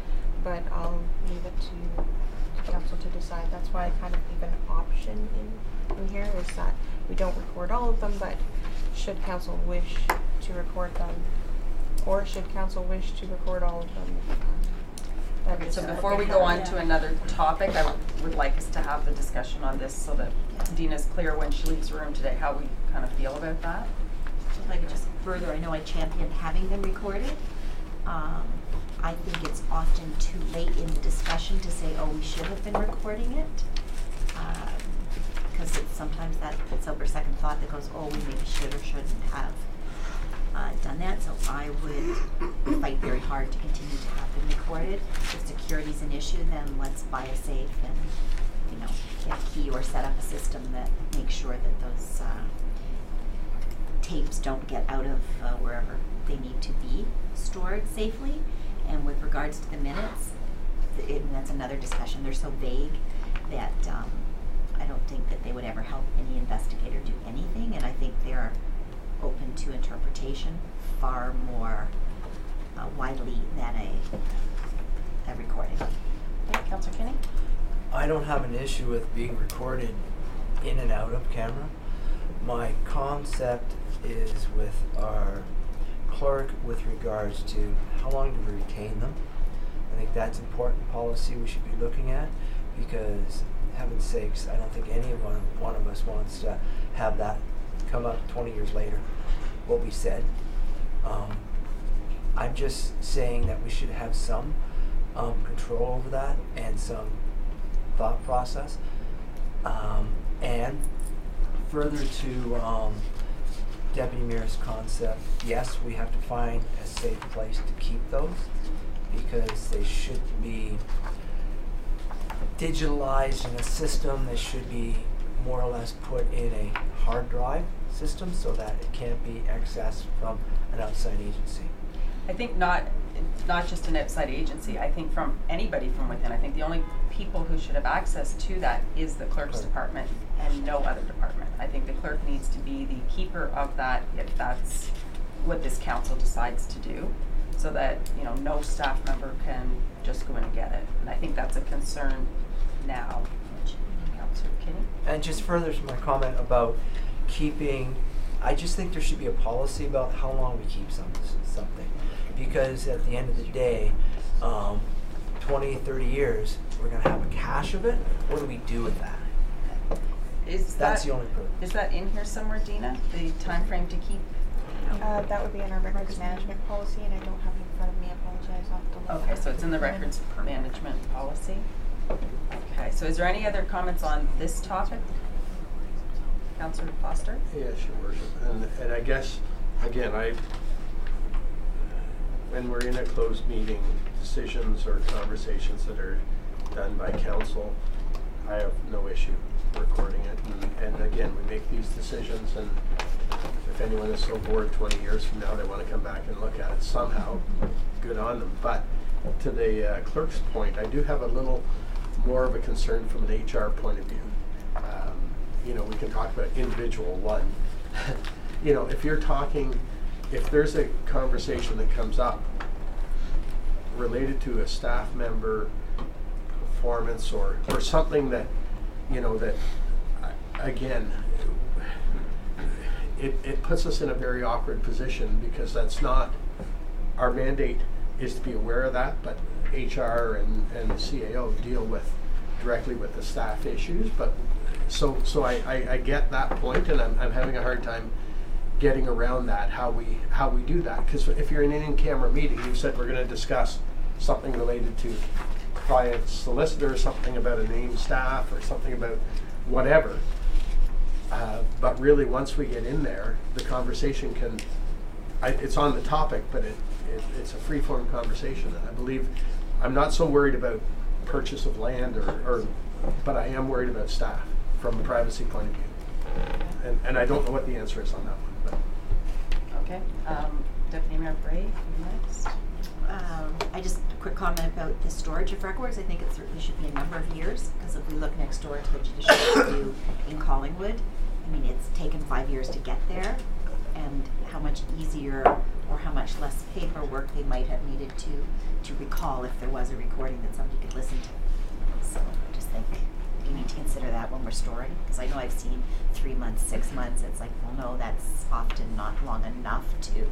but I'll leave it to council to decide. That's why I kind of leave an option in here, is that we don't record all of them, but should council wish to record them, or should council wish to record all of them. So before we go on to another topic, I would like us to have the discussion on this so that Dina's clear when she leaves the room today how we kind of feel about that. So if I could just further, I know I champion having them recorded. I think it's often too late in the discussion to say, oh, we should have been recording it. Because sometimes that puts over second thought that goes, oh, we maybe should or shouldn't have done that. So I would fight very hard to continue to have them recorded. If security's an issue, then let's buy a safe and, get a key or set up a system that makes sure that those tapes don't get out of wherever they need to be stored safely. And with regards to the minutes, and that's another discussion. They're so vague that I don't think that they would ever help any investigator do anything, and I think they're open to interpretation far more widely than a recording. Okay, Councillor Kinney? I don't have an issue with being recorded in and out of camera. My concept is with our clerk with regards to how long do we retain them. I think that's important policy we should be looking at, because heaven's sakes, I don't think any one of us wants to have that come up 20 years later, what we said. I'm just saying that we should have some control over that and some thought process. And further to Deputy Mayor's concept, yes, we have to find a safe place to keep those, because they should be digitalized in a system. They should be more or less put in a hard drive system so that it can't be accessed from an outside agency. I think not just an outside agency, I think from anybody from within. I think the only people who should have access to that is the clerk's department and no other department. I think the clerk needs to be the keeper of that if that's what this council decides to do, so that no staff member can just go in and get it. And I think that's a concern now. Councillor Kinney? And just further to my comment about keeping I just think there should be a policy about how long we keep something. Because at the end of the day, 20, 30 years, we're going to have a cache of it. What do we do with that? That's the only purpose. Is that in here somewhere, Dina? The time frame to keep? That would be in our records management policy, and I don't have it in front of me. I apologize. I'll have to look. Okay, so it's in the records management policy. Okay, so is there any other comments on this topic? Councillor Foster? Yes, Your Worship. And I guess, again, when we're in a closed meeting, decisions or conversations that are done by council, I have no issue recording it. And again, we make these decisions, and if anyone is so bored 20 years from now they want to come back and look at it somehow, good on them. But to the clerk's point, I do have a little more of a concern from an HR point of view. You know, we can talk about individual one. You know, if there's a conversation that comes up related to a staff member performance or something that, you know, that again, it puts us in a very awkward position, because that's not, our mandate is to be aware of that, but HR and the CAO deal directly with the staff issues. But so I get that point, and I'm having a hard time getting around that, how we do that. Because if you're in an in-camera meeting, you said we're going to discuss something related to client solicitor, something about a named staff, or something about whatever. But really, once we get in there, the conversation it's on the topic, but it's a free-form conversation. And I believe, I'm not so worried about purchase of land, but I am worried about staff from a privacy point of view. And I don't know what the answer is on that one. But. Okay. Deputy Mayor Bray, next. I just a quick comment about the storage of records. I think it certainly should be a number of years, because if we look next door to the Judicial Review in Collingwood, I mean, it's taken 5 years to get there, and how much easier or how much less paperwork they might have needed to recall if there was a recording that somebody could listen to. So I just think we need to consider that when we're storing, because I know I've seen 3 months, 6 months. It's like, well, no, that's often not long enough to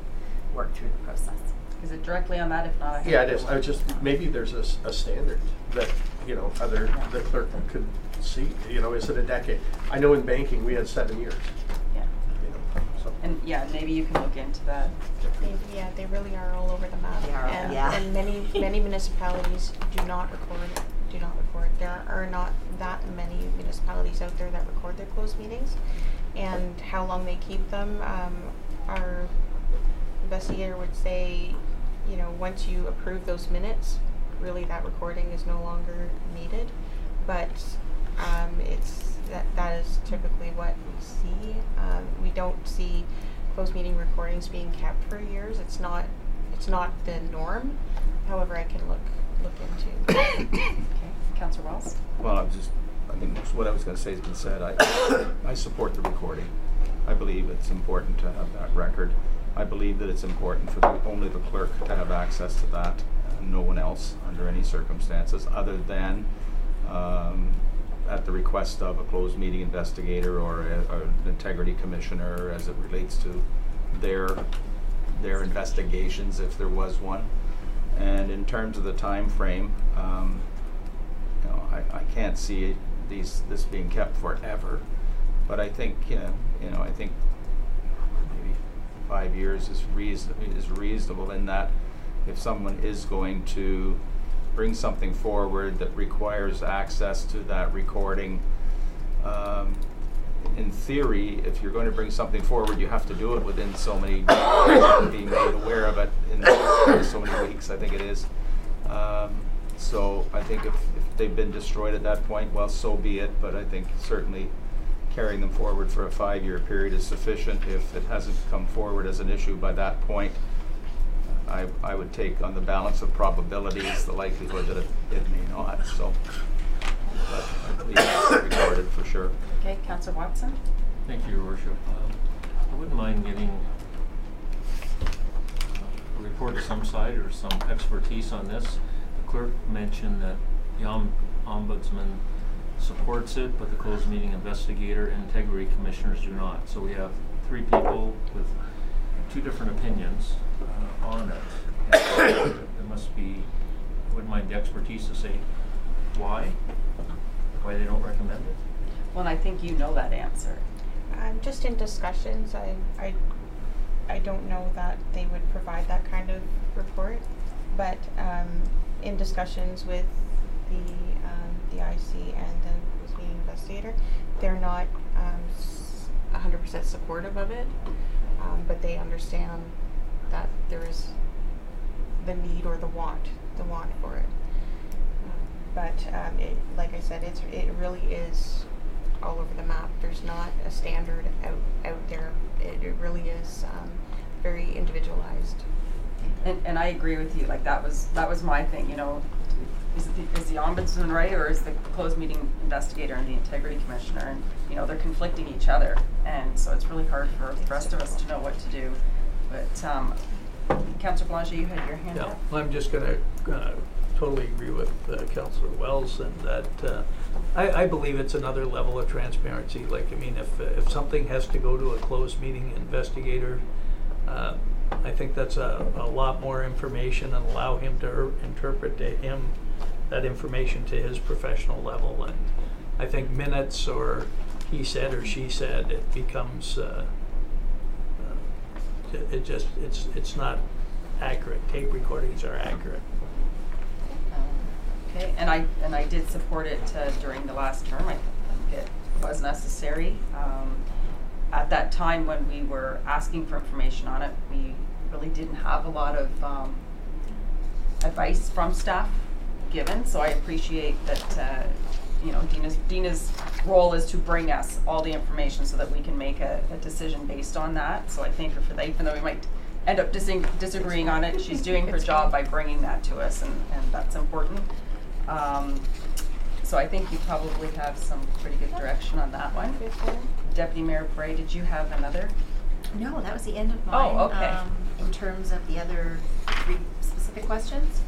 work through the process. Is it directly on that? If not, yeah, it is. I just, maybe there's a standard that, you know, the clerk could see. You know, is it a decade? I know in banking we had 7 years. Yeah. You know, so. And yeah, maybe you can look into that. They really are all over the map. They are, and many municipalities do not record. There are not that many municipalities out there that record their closed meetings, and how long they keep them. Our investigator would say, you know, once you approve those minutes, really that recording is no longer needed. But that is typically what we see. We don't see closed meeting recordings being kept for years. It's not the norm. However, I can look into. Okay, Councillor Wells. Well, I think most of what I was going to say has been said. I support the recording. I believe it's important to have that record. I believe that it's important for only the clerk to have access to that, and no one else under any circumstances, other than at the request of a closed meeting investigator or an integrity commissioner, as it relates to their investigations, if there was one. And in terms of the time frame, you know, I can't see this being kept forever, but I think I think maybe 5 years is reasonable, in that if someone is going to bring something forward that requires access to that recording, in theory, if you're going to bring something forward, you have to do it within so many being made aware of it in so many weeks, I think it is. So I think if they've been destroyed at that point, well, so be it. But I think certainly carrying them forward for a 5-year period is sufficient. If it hasn't come forward as an issue by that point, I would take on the balance of probabilities the likelihood that it may not. So but at least recorded for sure. Okay, Councillor Watson. Thank you, Your Worship. I wouldn't mind getting a report of some side or some expertise on this. The clerk mentioned that the Ombudsman supports it, but the closed meeting investigator and integrity commissioners do not. So we have three people with two different opinions on it. And there must be, I wouldn't mind the expertise to say why they don't recommend it. Well, and I think you know that answer. Just in discussions, I don't know that they would provide that kind of report, but in discussions with the IC and the proceeding investigator, they're not 100% supportive of it, but they understand that there is the need or the want for it. But like I said, it really is all over the map. There's not a standard out there. It really is very individualized. And I agree with you. Like that was my thing. You know, is the ombudsman right, or is the closed meeting investigator and the integrity commissioner? And you know, they're conflicting each other, and so it's really hard for the rest of us to know what to do. But Councillor Blanchet, you had your hand up. I'm just going to totally agree with Councillor Wells, and that I believe it's another level of transparency. Like, I mean, if something has to go to a closed meeting investigator, I think that's a lot more information, and allow him to interpret to him that information to his professional level. And I think minutes or he said or she said, it becomes it's not accurate. Tape recordings are accurate. Okay, and I did support it during the last term. I think it was necessary. At that time when we were asking for information on it, we really didn't have a lot of advice from staff given. So I appreciate that. You know, Dina's role is to bring us all the information so that we can make a decision based on that. So I thank her for that, even though we might end up disagreeing on it. She's doing her job by bringing that to us, and that's important. So I think you probably have some pretty good direction on that one. Deputy Mayor Bray, did you have another? No, that was the end of mine. Oh, okay. In terms of the other 3 specific questions,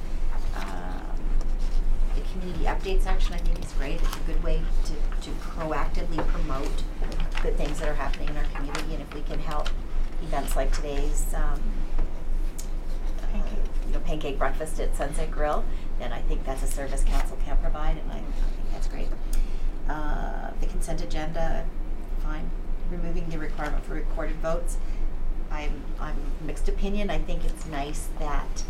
the community update section I think is great. It's a good way to proactively promote good things that are happening in our community, and if we can help events like today's pancake breakfast at Sunset Grill, then I think that's a service council can provide, and I think that's great. The consent agenda, fine. Removing the requirement for recorded votes. I'm mixed opinion. I think it's nice that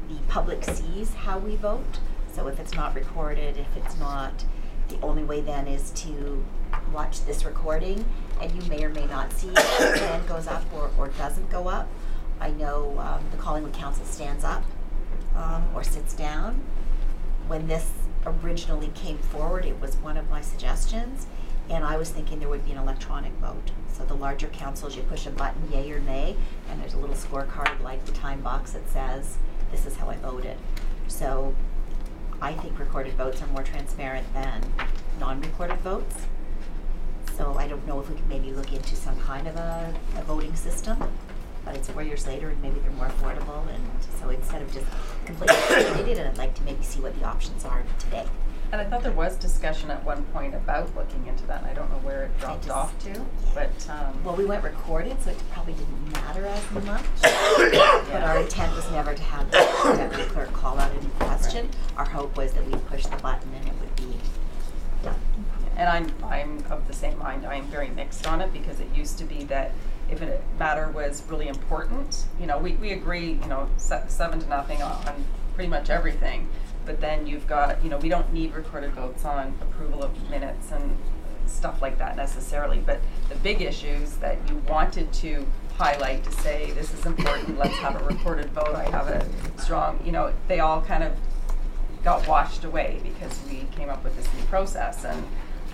the public sees how we vote. So if it's not recorded, if it's not, the only way then is to watch this recording, and you may or may not see if the hand goes up or doesn't go up. I know the Collingwood Council stands up or sits down. When this originally came forward, it was one of my suggestions, and I was thinking there would be an electronic vote. So the larger councils, you push a button, yay or nay, and there's a little scorecard like the time box that says, this is how I voted. So I think recorded votes are more transparent than non-recorded votes. So I don't know if we could maybe look into some kind of a voting system, but it's 4 years later and maybe they're more affordable, and so instead of just completely eliminated it, I'd like to maybe see what the options are today. And I thought there was discussion at one point about looking into that, and I don't know where it dropped off to, but well, we went recorded, so it probably didn't matter as much. But our intent was never to have the clerk call out any question. Right. Our hope was that we'd push the button and it would be done. And I'm of the same mind. I'm very mixed on it, because it used to be that if a matter was really important, you know, we agree, you know, 7-0 on pretty much everything. But then you've got, you know, we don't need recorded votes on approval of minutes and stuff like that necessarily. But the big issues that you wanted to highlight to say, this is important, let's have a recorded vote, I have a strong, you know, they all kind of got washed away because we came up with this new process. And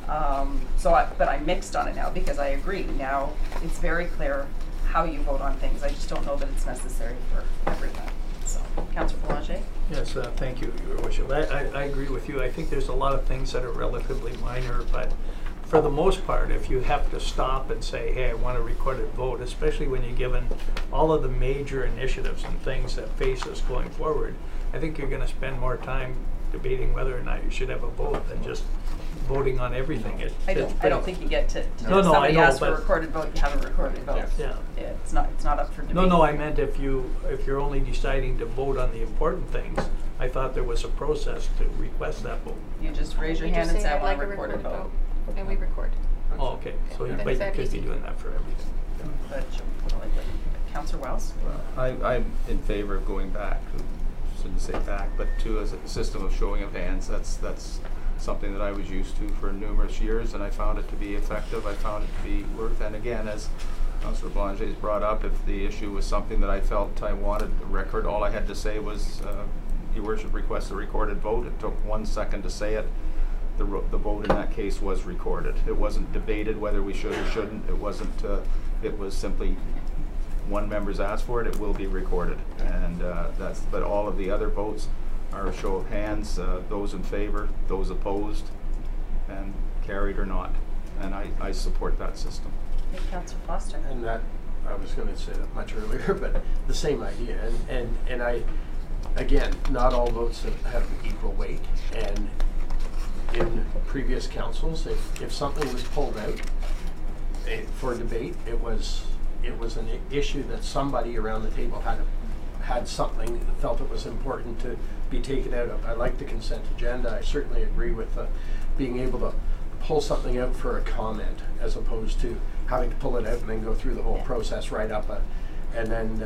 but I'm mixed on it now, because I agree. Now it's very clear how you vote on things. I just don't know that it's necessary for everyone. So, Councillor Boulanger? Yes, thank you, Your Worship. I agree with you. I think there's a lot of things that are relatively minor, but for the most part, if you have to stop and say, hey, I want a recorded vote, especially when you're given all of the major initiatives and things that face us going forward, I think you're going to spend more time debating whether or not you should have a vote than just voting on everything. I don't think you get to No, if no, somebody I know, asks for a but- recorded vote, you have a recorded vote. Yeah. It's not up for debate. No, I meant if you're only deciding to vote on the important things, I thought there was a process to request that vote. You just raise your You hand just and say, say, I "I'd want like a recorded vote. and we record. Oh, okay, so you, Is but you that could be easy? doing that for everything. But, Councillor Wells? I'm in favor of going back, shouldn't say back, but to a system of showing of hands. That's something that I was used to for numerous years, and I found it to be effective. I found it to be worth, and again, as Councillor Blanget's brought up, if the issue was something that I felt I wanted a record, all I had to say was, Your Worship requests a recorded vote. It took 1 second to say it. The vote in that case was recorded. It wasn't debated whether we should or shouldn't. It wasn't, it was simply one member's asked for it, it will be recorded. And but all of the other votes are a show of hands, those in favor, those opposed, and carried or not. And I support that system. Hey, Councillor Foster. And that, I was going to say that much earlier, but the same idea. And I, again, not all votes have equal weight. And in previous councils, if something was pulled out for debate, it was an issue that somebody around the table had something, felt it was important to be taken out of. I like the consent agenda. I certainly agree with being able to pull something out for a comment as opposed to having to pull it out and then go through the whole process right up and then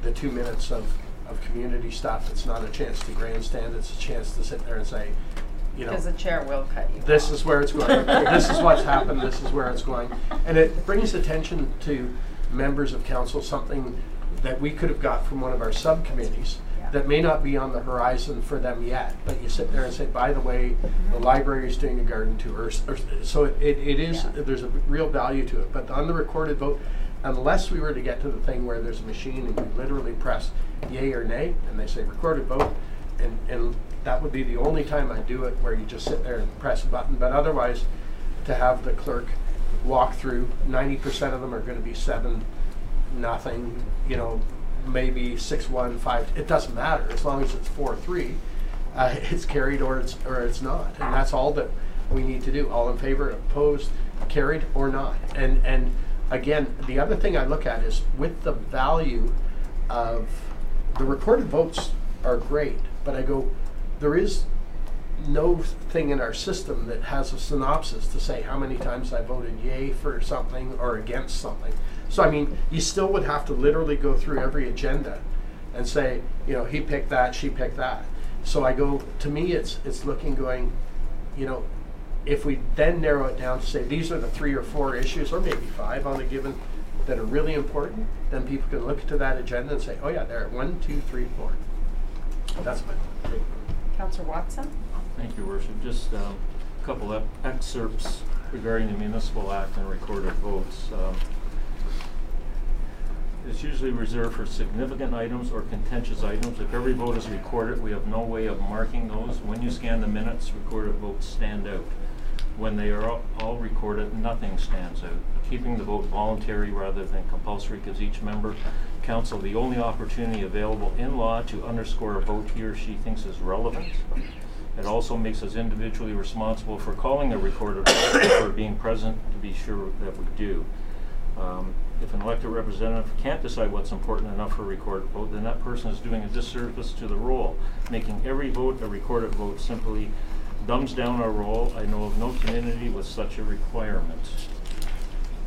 the 2 minutes of community stuff. It's not a chance to grandstand. It's a chance to sit there and say, you know, Because the chair will cut you this off. is where it's going. This is what's happened. This is where it's going. And it brings attention to members of council, something that we could have got from one of our subcommittees that may not be on the horizon for them yet. But you sit there and say, by the way, the library is doing a garden tour. So it is, there's a real value to it. But on the recorded vote, unless we were to get to the thing where there's a machine and you literally press yay or nay, and they say recorded vote, and that would be the only time I do it, where you just sit there and press a button. But otherwise, to have the clerk walk through, 90% of them are going to be 7-0, you know, maybe 6-1, 5. It doesn't matter as long as it's 4-3. It's carried or it's not, and that's all that we need to do. All in favor, opposed, carried or not. And again, the other thing I look at is with the value of the recorded votes are great, but I go, there is no thing in our system that has a synopsis to say how many times I voted yay for something or against something. So I mean, you still would have to literally go through every agenda and say, you know, he picked that, she picked that. So I go, to me it's looking, going, you know, if we then narrow it down to say these are the 3 or 4 issues, or maybe 5 on a given, that are really important, then people can look to that agenda and say, oh yeah, there are 1, 2, 3, 4. That's my take. Councillor Watson? Thank you, Worship. Just a couple of excerpts regarding the Municipal Act and recorded votes. It's usually reserved for significant items or contentious items. If every vote is recorded, we have no way of marking those. When you scan the minutes, recorded votes stand out. When they are all recorded, nothing stands out. Keeping the vote voluntary rather than compulsory gives each member council the only opportunity available in law to underscore a vote he or she thinks is relevant. It also makes us individually responsible for calling a recorded vote, for being present to be sure that we do. If an elected representative can't decide what's important enough for a recorded vote, then that person is doing a disservice to the role. Making every vote a recorded vote simply dumbs down our role. I know of no community with such a requirement.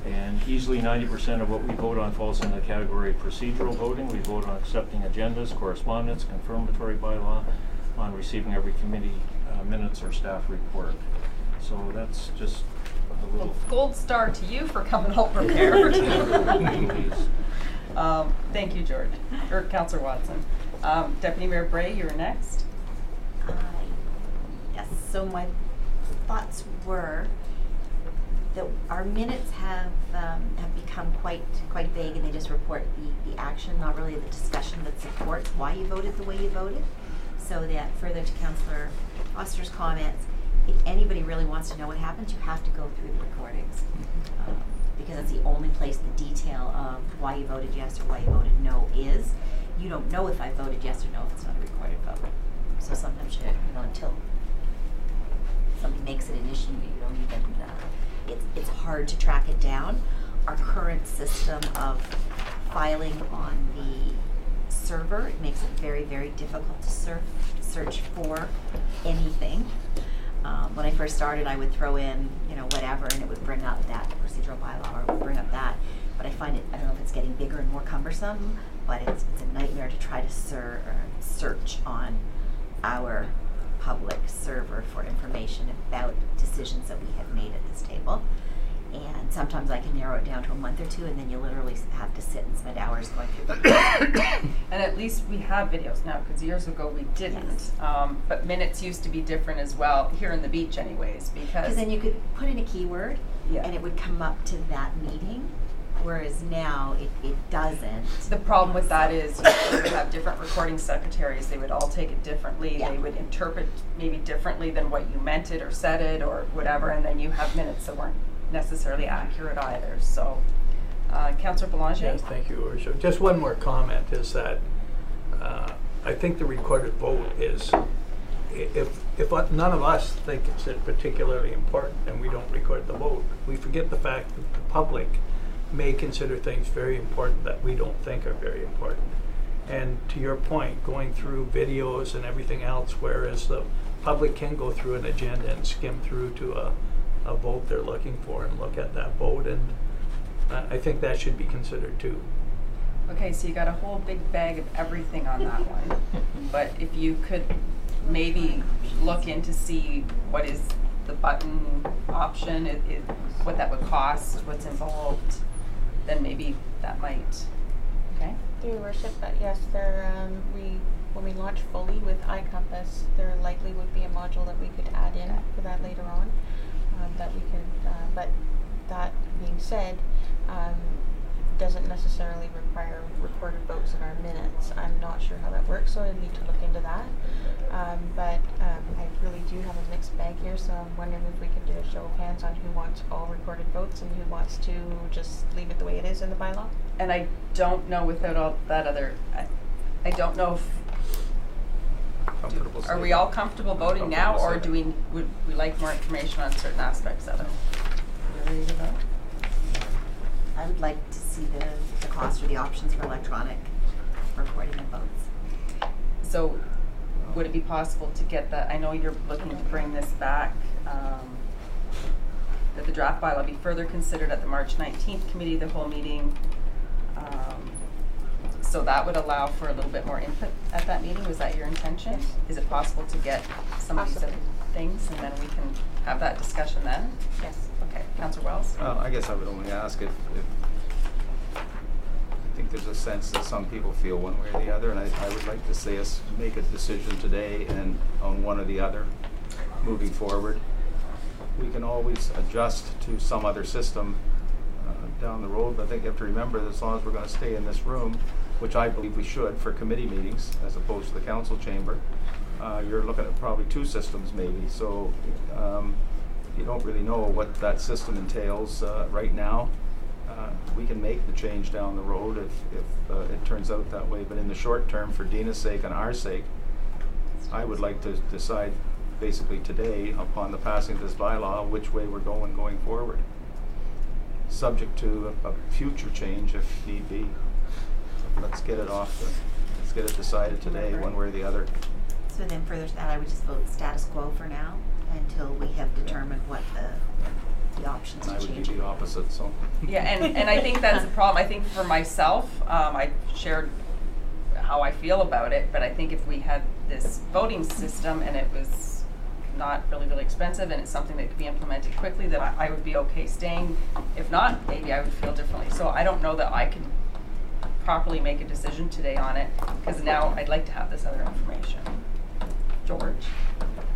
And easily 90% of what we vote on falls in the category of procedural voting. We vote on accepting agendas, correspondence, confirmatory bylaw, on receiving every committee minutes or staff report. So that's just a little... Gold star to you for coming all prepared. Thank you, George. Or Councillor Watson. Deputy Mayor Bray, you're next. Yes, so my thoughts were that our minutes have become quite vague, and they just report the action, not really the discussion that supports why you voted the way you voted. So that further to Councillor Foster's comments, if anybody really wants to know what happens, you have to go through the recordings, because that's the only place the detail of why you voted yes or why you voted no is. You don't know if I voted yes or no if it's not a recorded vote. So sometimes you know, until somebody makes it an issue, you don't even, it's hard to track it down. Our current system of filing on the server, it makes it very, very difficult to search for anything. When I first started, I would throw in, whatever, and it would bring up that procedural bylaw, or it would bring up that. But I find it, I don't know if it's getting bigger and more cumbersome, but it's a nightmare to try to search on our public server for information about decisions that we have made at this table. And sometimes I can narrow it down to a month or two, and then you literally have to sit and spend hours going through them. And at least we have videos now, because years ago we didn't. Yes. But minutes used to be different as well, here in the beach anyways, because then you could put in a keyword, yeah. and it would come up to that meeting, whereas now it doesn't. The problem with that is you would have different recording secretaries. They would all take it differently. Yeah. They would interpret maybe differently than what you meant it or said it or whatever, and then you have minutes that weren't necessarily accurate either. So, Councillor Belanger? Yes, thank you, Your Worship. Just one more comment is that I think the recorded vote is, if none of us think it's particularly important and we don't record the vote, we forget the fact that the public may consider things very important that we don't think are very important. And to your point, going through videos and everything else, whereas the public can go through an agenda and skim through to a vote they're looking for and look at that vote, and I think that should be considered too. Okay, so you got a whole big bag of everything on that one. But if you could maybe look in to see what is the button option, what that would cost, what's involved, then maybe that might, okay? Through your worship, but yes, when we launch fully with iCompass, there likely would be a module that we could add in for that later on. That we could, but that being said, doesn't necessarily require recorded votes in our minutes. I'm not sure how that works, so I need to look into that. But I really do have a mixed bag here, so I'm wondering if we could do a show of hands on who wants all recorded votes and who wants to just leave it the way it is in the bylaw. And I don't know without all that other, I don't know if, are we all comfortable voting now, or would we like more information on certain aspects of it? Are we ready to vote? I would like to see the cost or the options for electronic recording of votes. So would it be possible to get that, I know you're looking to bring this back, that the draft bylaw be further considered at the March 19th committee of the whole meeting. So that would allow for a little bit more input at that meeting. Was that your intention? Yes. Is it possible to get some of these other things, and then we can have that discussion then? Yes. Okay, Councillor Wells? I guess I would only ask if I think there's a sense that some people feel one way or the other, and I would like to see us make a decision today and on one or the other moving forward. We can always adjust to some other system down the road, but I think you have to remember that as long as we're going to stay in this room, which I believe we should for committee meetings as opposed to the council chamber, you're looking at probably two systems maybe. So you don't really know what that system entails right now. We can make the change down the road if it turns out that way, but in the short term, for Dina's sake and our sake, I would like to decide basically today, upon the passing of this bylaw, which way we're going forward, subject to a future change if need be. So let's get it let's get it decided today, one way or the other. So then further to that, I would just vote status quo for now until we have determined what the options And to I would change. be the opposite, so. Yeah, and I think that's the problem. I think for myself, I shared how I feel about it, but I think if we had this voting system and it was not really expensive and it's something that could be implemented quickly, then I would be okay staying. If not, maybe I would feel differently. So I don't know that I can properly make a decision today on it, because now I'd like to have this other information. George?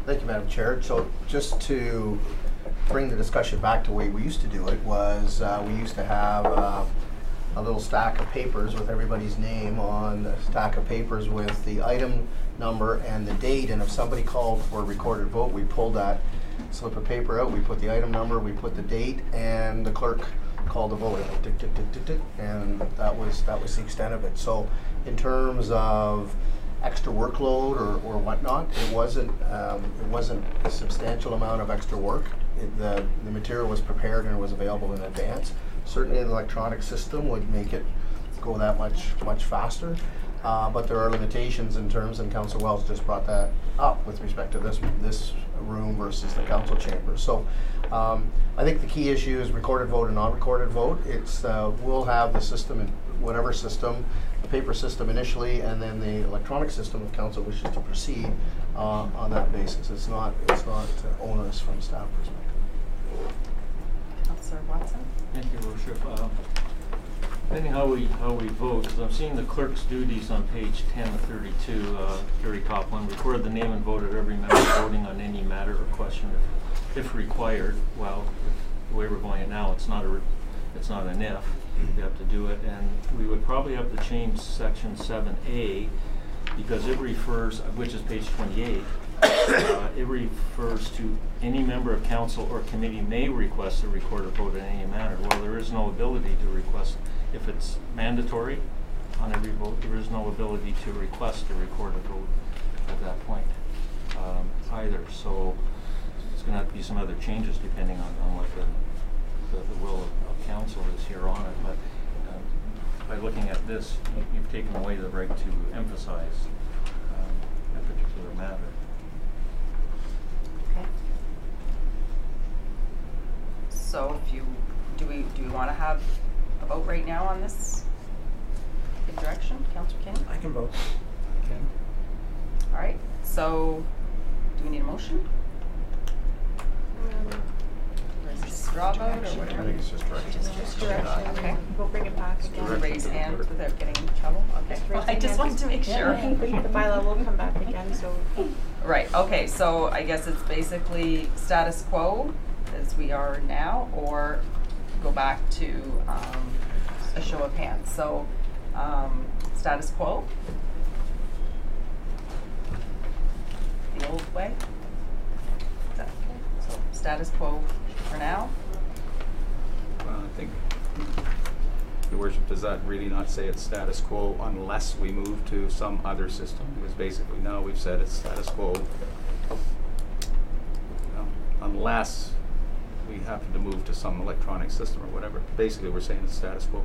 Thank you, Madam Chair. So just to bring the discussion back to the way we used to do it was we used to have a little stack of papers with everybody's name on the stack of papers with the item number and the date, and if somebody called for a recorded vote, we pulled that slip of paper out, we put the item number, we put the date, and the clerk called the vote, tick, tick, tick, tick, tick, and that was the extent of it. So in terms of extra workload or whatnot. It wasn't a substantial amount of extra work. The material was prepared and it was available in advance. Certainly an electronic system would make it go that much faster. But there are limitations in terms, and Councillor Wells just brought that up with respect to this room versus the council chamber. So I think the key issue is recorded vote and non-recorded vote. We'll have the system, in whatever system, the paper system initially, and then the electronic system if council wishes to proceed on that basis. It's not onerous from staff perspective. Councillor Watson? Thank you, Worship. Depending how we vote, because I'm seeing the clerk's duties on page 10 of 32, very top one, record the name and vote of every member voting on any matter or question if required. Well, the way we're going it now, it's not an if. We have to do it, and we would probably have to change section 7A because it refers, which is page 28, it refers to any member of council or committee may request a recorded vote in any matter. Well, there is no ability to request. If it's mandatory on every vote, there is no ability to request a recorded vote at that point either. So it's going to have to be some other changes depending on what the will of council is here on it. But by looking at this, you've taken away the right to emphasize a particular matter. Okay. So do we want to have a vote right now on this direction? Councillor Kenny? I can vote. Okay. All right. So do we need a motion? Or is it just straw vote or whatever? I think it's just direction. Just direction. Okay. We'll bring it back again. Just raise hands without getting in trouble? Okay. Raise I just hands. wanted to make sure. The bylaw will come back again, so. Right, okay, so I guess it's basically status quo as we are now, or go back to a show of hands. So, status quo. The old way. Is that okay? So, status quo for now. Well, I think, Your Worship, does that really not say it's status quo unless we move to some other system? Because basically, no, we've said it's status quo. No, unless we happen to move to some electronic system or whatever. Basically, we're saying it's status quo.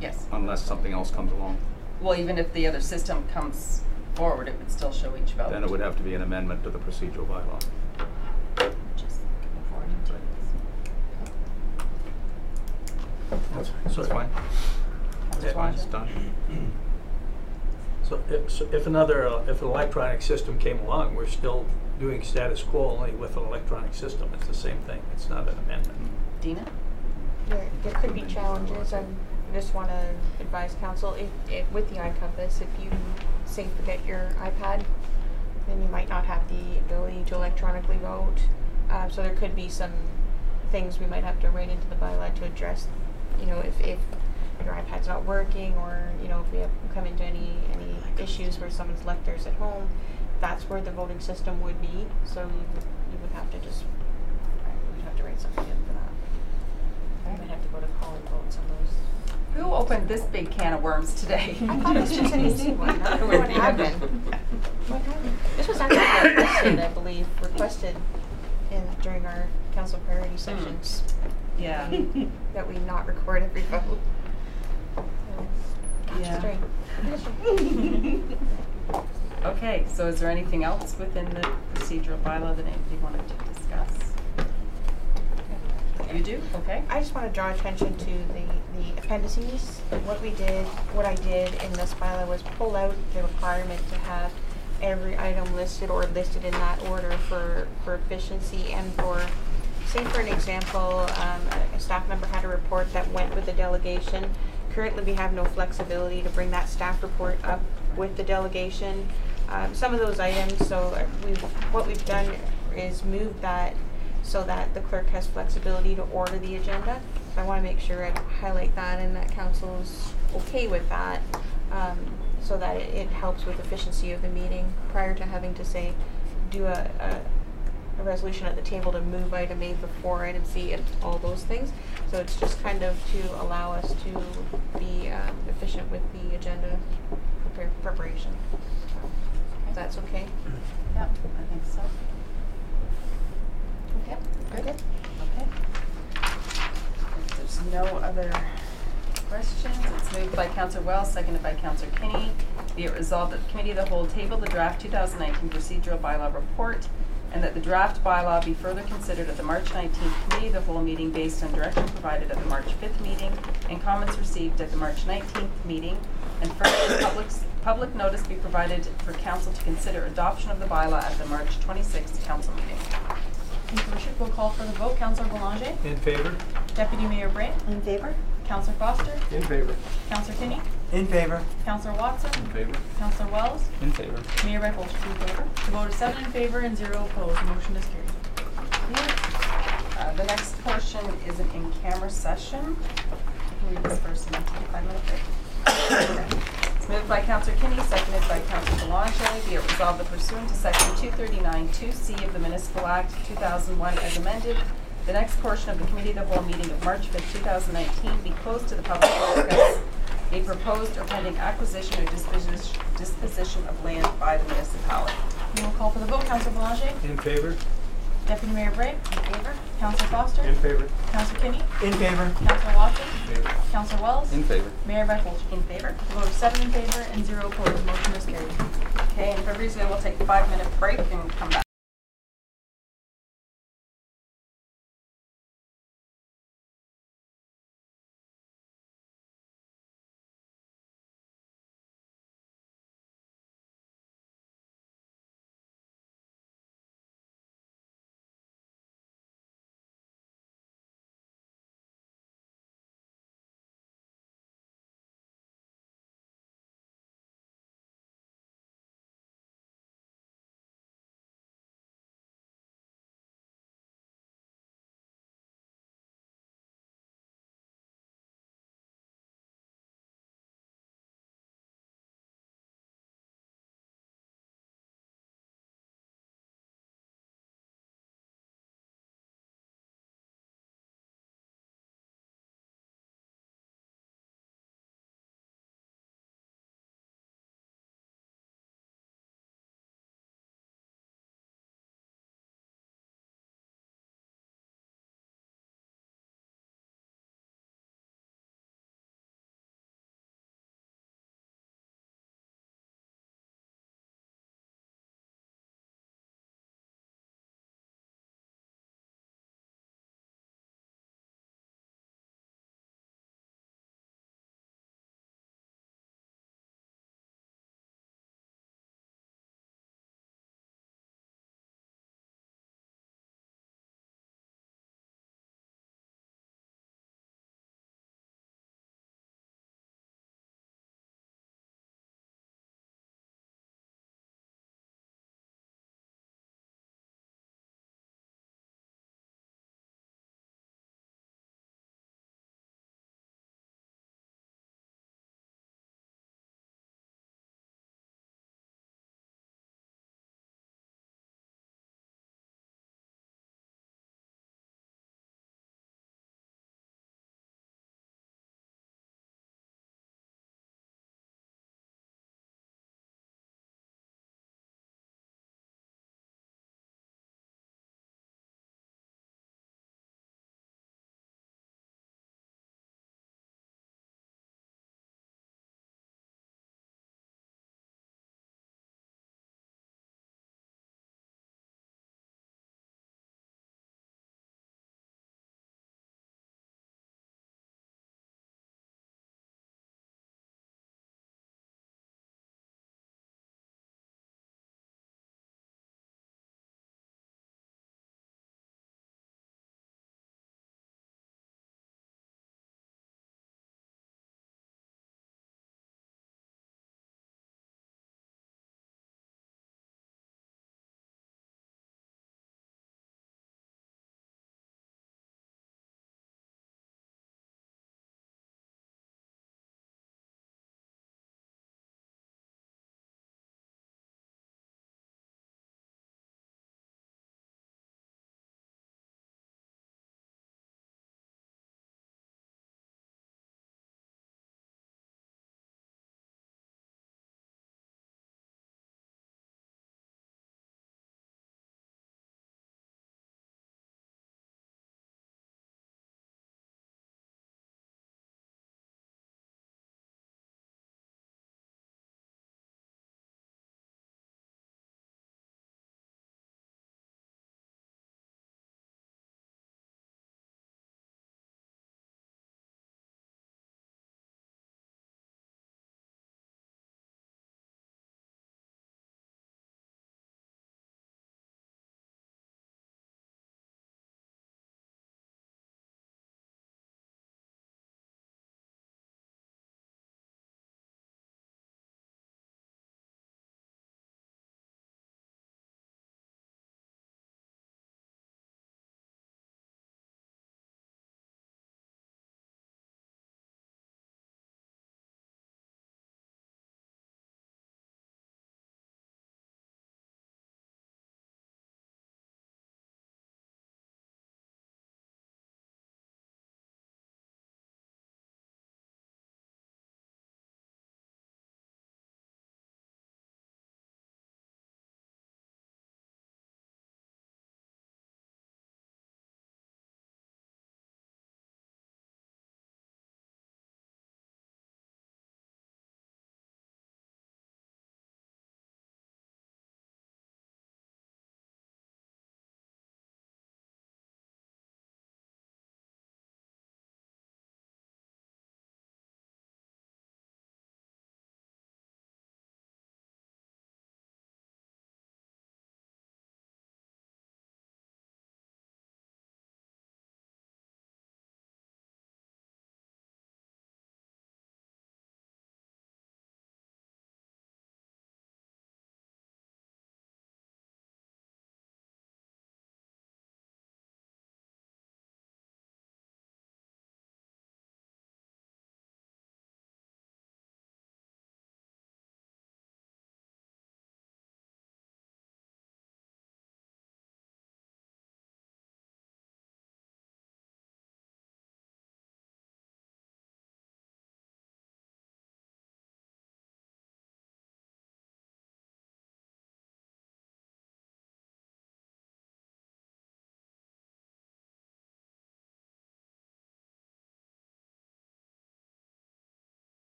Yes. Unless something else comes along. Well, even if the other system comes forward, it would still show each vote. Then it would have to be an amendment to the procedural bylaw. Just before into it. That's fine. That's fine, it's done. So if an electronic system came along, we're still doing status quo only with an electronic system. It's the same thing. It's not an amendment. Dina? There could be challenges. I just want to advise council with the iCompass, if you say forget your iPad, then you might not have the ability to electronically vote. So there could be some things we might have to write into the bylaw to address. You know, if your iPad's not working, or you know, if we have come into any issues where someone's left theirs at home, that's where the voting system would be. So you would have to we'd have to write something in for that. We might have to go to call-in votes on those. Who opened this big can of worms today? I thought it was just an easy one. I don't know what happened. What happened? This was actually requested, I believe, during our council priority sessions. Yeah. That we not record every vote. Yeah. Okay, so is there anything else within the procedural bylaw that anybody wanted to discuss? You do? Okay. I just want to draw attention to the appendices. What I did in this bylaw was pull out the requirement to have every item listed or listed in that order for efficiency and for, say for an example, a staff member had a report that went with the delegation. Currently we have no flexibility to bring that staff report up with the delegation. Some of those items, so what we've done is moved that so that the clerk has flexibility to order the agenda. So I want to make sure I highlight that and that council's okay with that, so that it helps with efficiency of the meeting prior to having to say, do a resolution at the table to move item A before item C and all those things. So it's just kind of to allow us to be efficient with the agenda preparation. If that's okay? Yep, I think so. Okay. Good. Okay. If there's no other questions, it's moved by Councillor Wells, seconded by Councillor Kinney. Be it resolved that the Committee of the Whole table the draft 2019 procedural bylaw report, and that the draft bylaw be further considered at the March 19th Committee of the Whole meeting based on direction provided at the March 5th meeting and comments received at the March 19th meeting, and further public notice be provided for Council to consider adoption of the bylaw at the March 26th Council meeting. Thank you, Worship. We'll call for the vote. Councillor Boulanger? In favor? Deputy Mayor Bray? In favor? Councillor Foster? In favor. Councillor Kinney? In favor? Councillor Watson? In favor? Councillor Wells? In favor. Mayor Recolsky? In favor. The vote is 7 in favor and 0 opposed. The motion is carried. The next portion is an in-camera session. I can read this first and then take a 5-minute break. It's moved by Councillor Kinney, seconded by Councillor Boulanger. Be it resolved that pursuant to Section 239(2)(c) of the Municipal Act 2001 as amended, the next portion of the Committee of the Whole meeting of March 5th, 2019 be closed to the public to discuss a proposed or pending acquisition or disposition of land by the municipality. We will call for the vote. Councillor Boulanger? In favor? Deputy Mayor Bray? In favor? Councillor Foster? In favor. Councillor Kinney? In favor? Councillor Watson? In favor. Councillor Wells? In favor. Mayor Recolsky? In favor? The vote is 7 in favor and 0 opposed. The motion is carried. Okay, and for reason we'll take a 5-minute break and come back.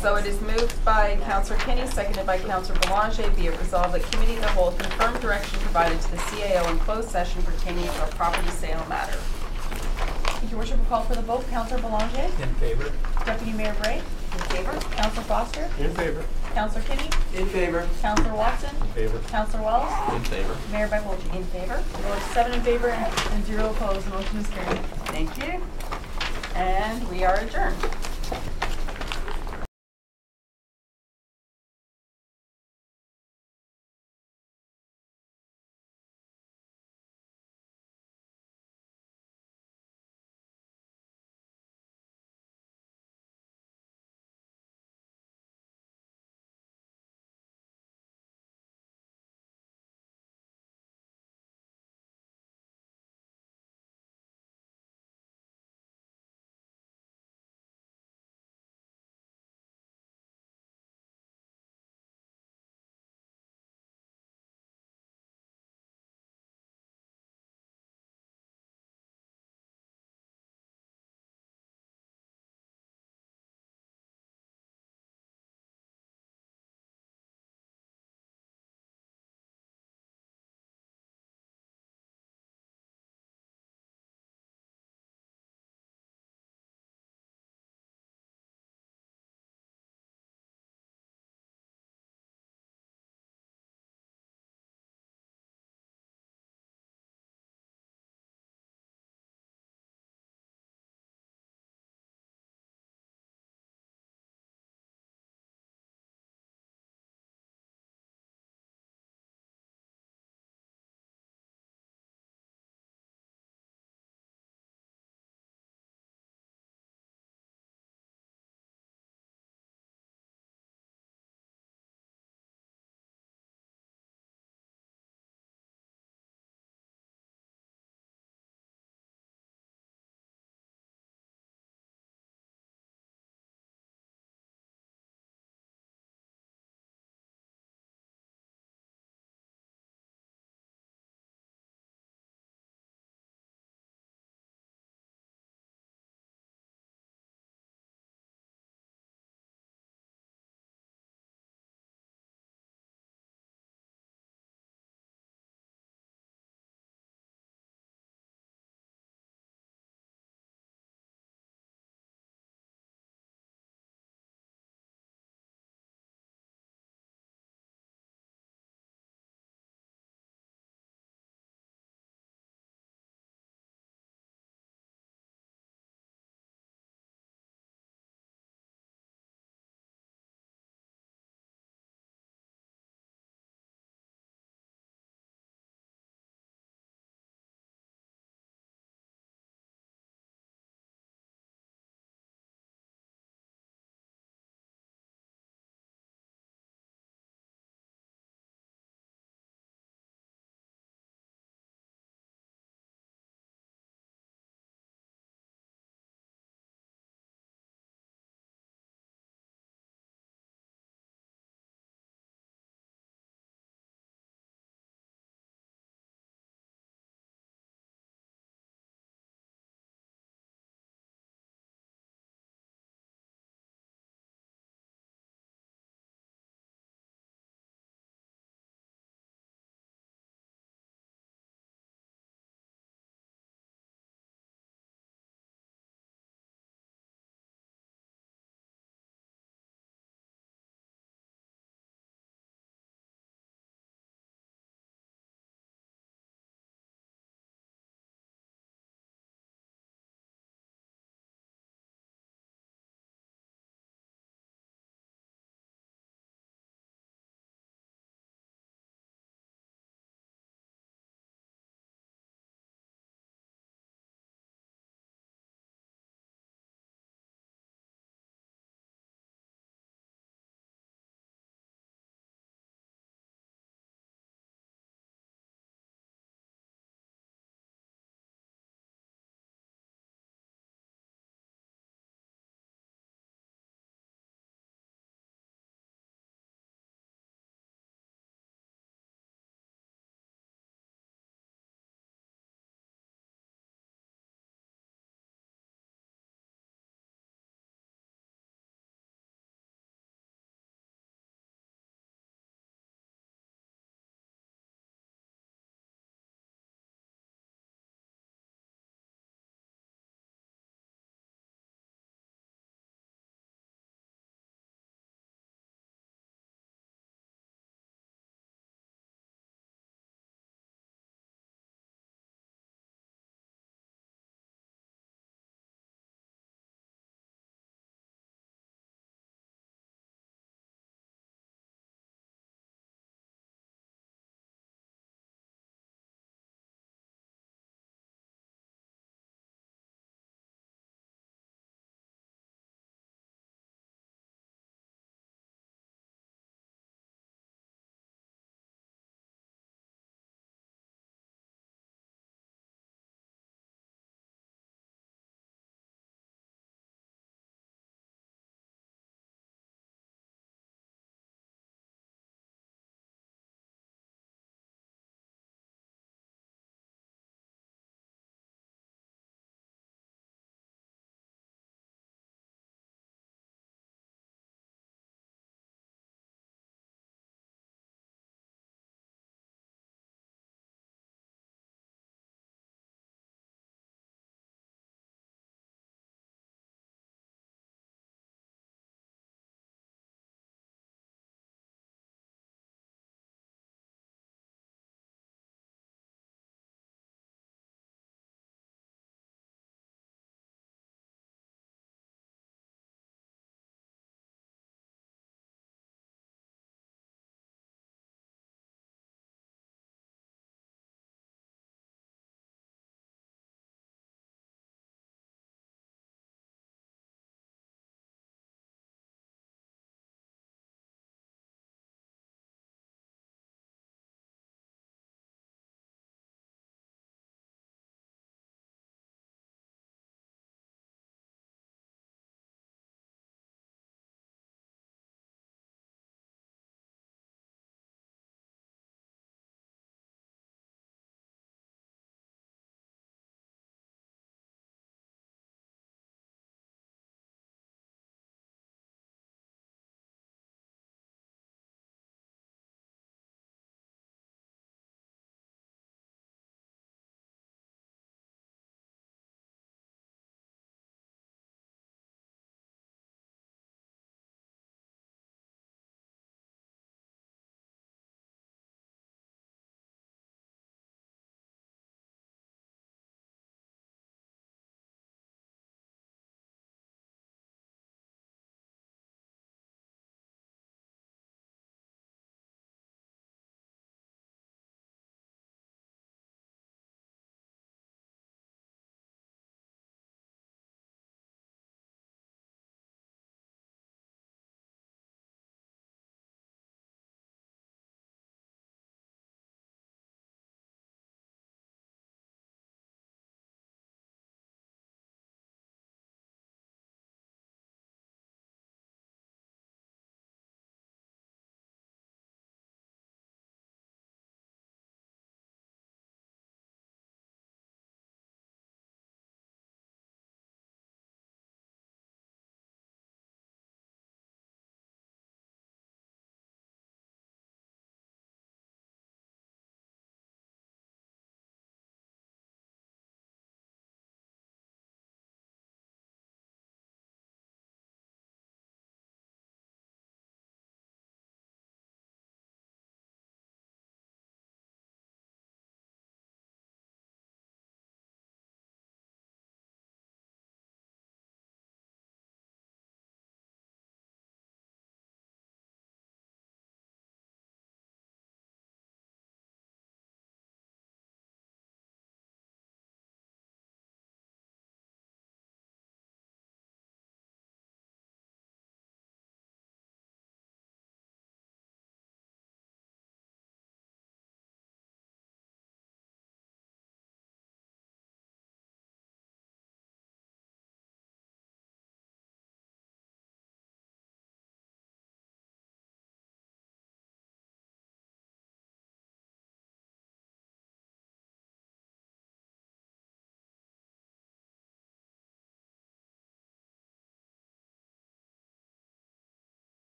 So it is moved by Councillor Kenny, seconded by Councillor Boulanger. Be it resolved that Committee of the Whole confirm direction provided to the CAO in closed session pertaining to a property sale matter. Your worship will call for the vote. Councillor Boulanger? In favor? Deputy Mayor Bray? In favor? Councillor Foster? In favor. Councillor Kenny? In favor. Councillor Watson? In favor. Councillor Wells? In favor. Mayor Byfolchi? In favor? The vote is 7 in favor and 0 opposed. The motion is carried. Thank you. And we are adjourned.